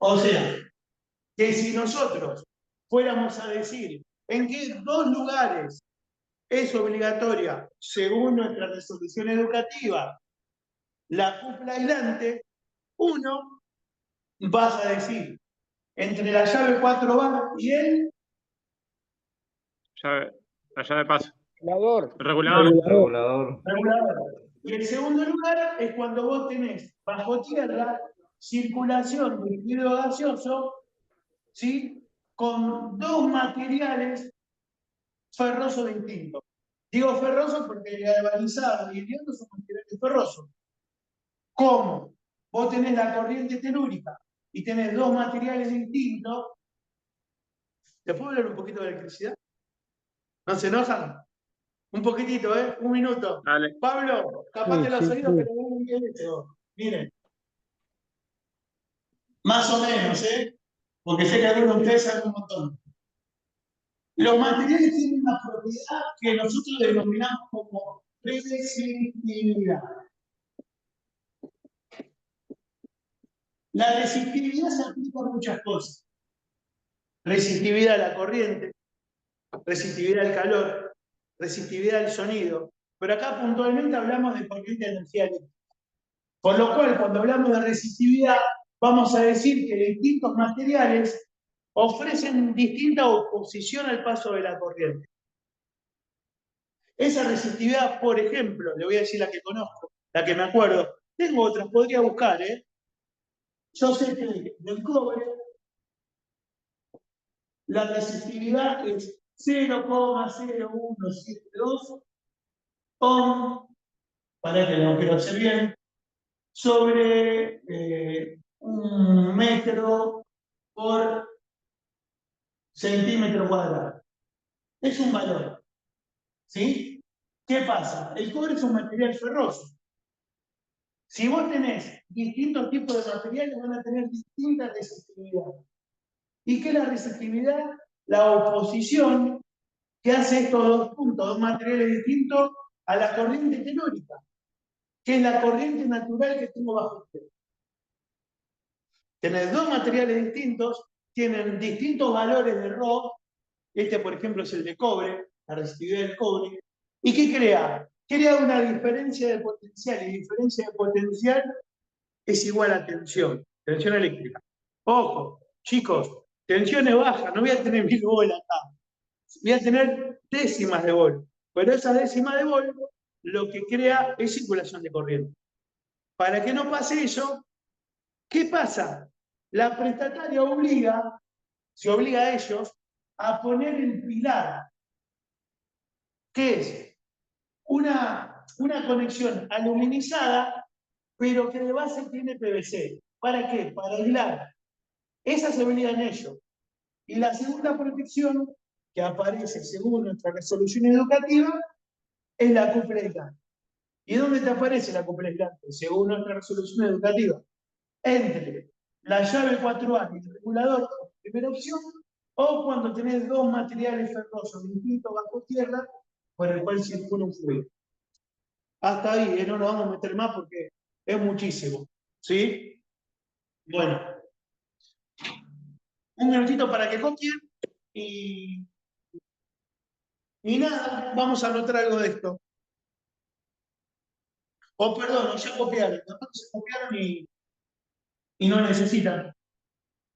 O sea, que si nosotros fuéramos a decir en qué dos lugares es obligatoria, según nuestra resolución educativa, la cúpula aislante, uno, vas a decir entre la llave 4 bar y el La llave paso. Regulador. El regulador. Regulador. regulador. Y el segundo lugar es cuando vos tenés bajo tierra circulación de líquido gaseoso, ¿sí? Con dos materiales ferrosos distintos. Digo ferrosos porque el galvanizado y el iodo son materiales ferrosos. ¿Cómo? Vos tenés la corriente telúrica y tenés dos materiales distintos. ¿Te puedo hablar un poquito de electricidad? ¿No se enojan? Un poquitito, ¿eh? Un minuto. Dale. Pablo, tapate Sí, los sí, oídos sí. que lo ven bien esto. Miren. Más o menos, ¿eh? Porque sé que algunos de ustedes saben un montón. Los materiales tienen una propiedad que nosotros denominamos como resistividad. La resistividad se aplica a muchas cosas. Resistividad a la corriente, resistividad al calor, resistividad al sonido. Pero acá puntualmente hablamos de corriente de energía eléctrica. Por lo cual, cuando hablamos de resistividad, vamos a decir que distintos materiales ofrecen distinta oposición al paso de la corriente. Esa resistividad, por ejemplo, le voy a decir la que conozco, la que me acuerdo. Tengo otras, podría buscar, ¿eh? Yo sé que del cobre la resistividad es 0,0172 ohm, para que lo quiero hacer bien, sobre 1 metro por centímetro cuadrado. Es un valor, ¿sí? ¿Qué pasa? El cobre es un material ferroso. Si vos tenés distintos tipos de materiales, van a tener distinta resistividad. ¿Y qué es la resistividad? La oposición que hace estos dos puntos, dos materiales distintos, a la corriente telúrica, que es la corriente natural que tengo bajo usted. Tenés dos materiales distintos, tienen distintos valores de Rho. Este, por ejemplo, es el de cobre, la resistividad del cobre. ¿Y qué crea? Crea una diferencia de potencial, y diferencia de potencial es igual a tensión eléctrica. Ojo, chicos, tensiones bajas, no voy a tener 1000 volt acá, voy a tener décimas de volt, pero esa décima de volt lo que crea es circulación de corriente. Para que no pase eso, ¿qué pasa? La prestataria se obliga a ellos a poner el pilar, que es una conexión aluminizada, pero que de base tiene PVC. ¿Para qué? Para aislar. Esa se obligan ellos. Y la segunda protección que aparece según nuestra resolución educativa es la cúpula aislante. ¿Y dónde te aparece la cúpula aislante? Según nuestra resolución educativa. Entre la llave 4A y el regulador, primera opción, o cuando tenés dos materiales ferrosos distintos bajo tierra, por el cual circula un fluido. Hasta ahí, no nos vamos a meter más porque es muchísimo. ¿Sí? Bueno. Un minutito para que copien y nada, vamos a anotar algo de esto. O perdón, ya copiaron. Capaz que se copiaron y no necesitan.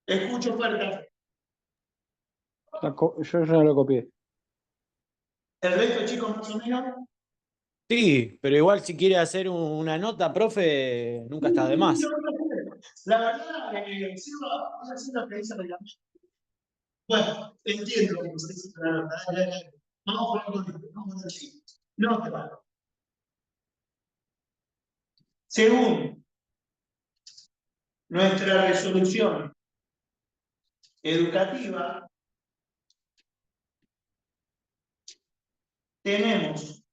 Escucho ofertas. Yo ya lo copié. El resto, chicos, más o menos. Sí, pero igual si quiere hacer una nota, profe, nunca está de más. La verdad, Seba, voy a hacer lo que dice el reglamento. Bueno, entiendo cómo se dice la nota. Dale, dale. Vamos a poner con vamos a poner así. No te va. Según nuestra resolución educativa, tenemos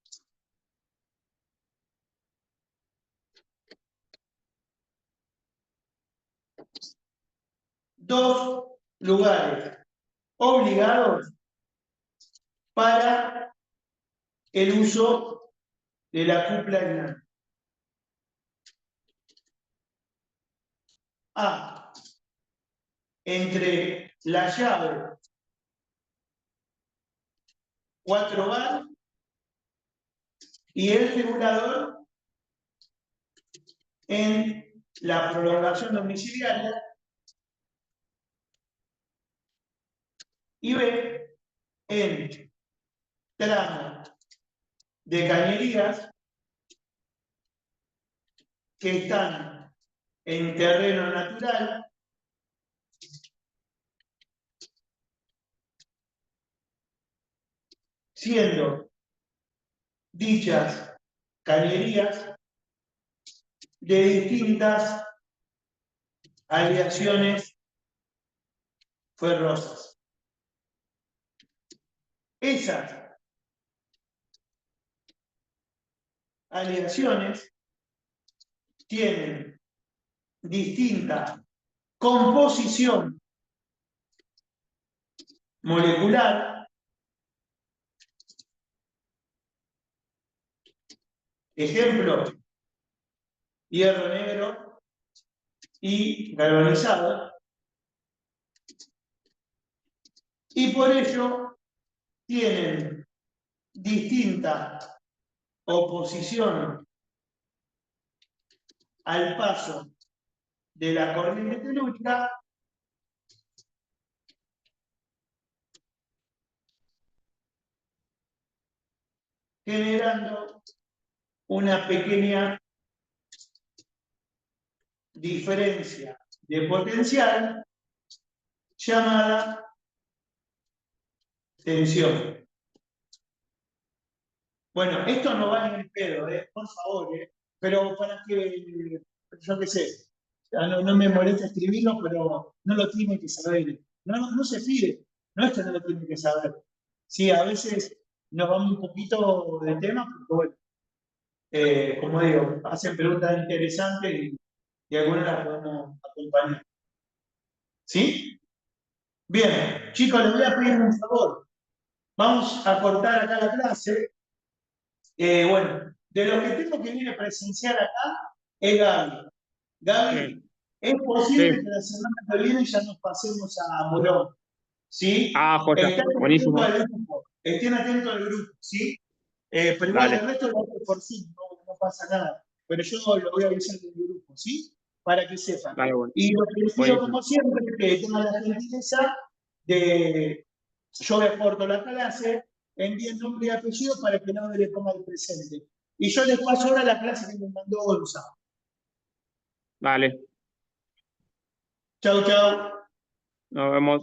dos lugares obligados para el uso de la cupla aislante. A. Entre la llave 4 bar y el regulador en la prolongación domiciliaria. Y B. En tramo de cañerías que están en terreno natural, siendo dichas cañerías de distintas aleaciones ferrosas. Esas aleaciones tienen distinta composición molecular, ejemplo, hierro negro y galvanizado, y por ello tienen distinta oposición al paso de la corriente telúrica generando una pequeña diferencia de potencial llamada tensión. Bueno, esto no va ni en pedo, por favor, pero para que, yo qué sé, no me molesta escribirlo, pero no lo tiene que saber. No se fide, no es que no lo tiene que saber. Sí, a veces nos vamos un poquito de tema, porque bueno, como digo, hacen preguntas interesantes y algunas las podemos acompañar. ¿Sí? Bien, chicos, les voy a pedir un favor. Vamos a cortar acá la clase. Bueno, de lo que tengo que viene a presenciar acá es Gaby. Gaby, es posible que la semana que viene ya nos pasemos a Morón. ¿Sí? Ah, joya, Estén buenísimo. atentos al grupo, estén atentos al grupo, ¿sí? Pero igual Dale. el resto lo hago por sí, no pasa nada. Pero yo lo voy a avisar del grupo, ¿sí? Para que sepan. Dale, bueno. Y lo que les pido, como siempre, es que tengan la gentileza de. Yo les corto la clase, envíen nombre y apellido para que no me le ponga el presente. Y yo les paso ahora la clase que me mandó Gonzalo. Dale, Chau, chau. nos vemos.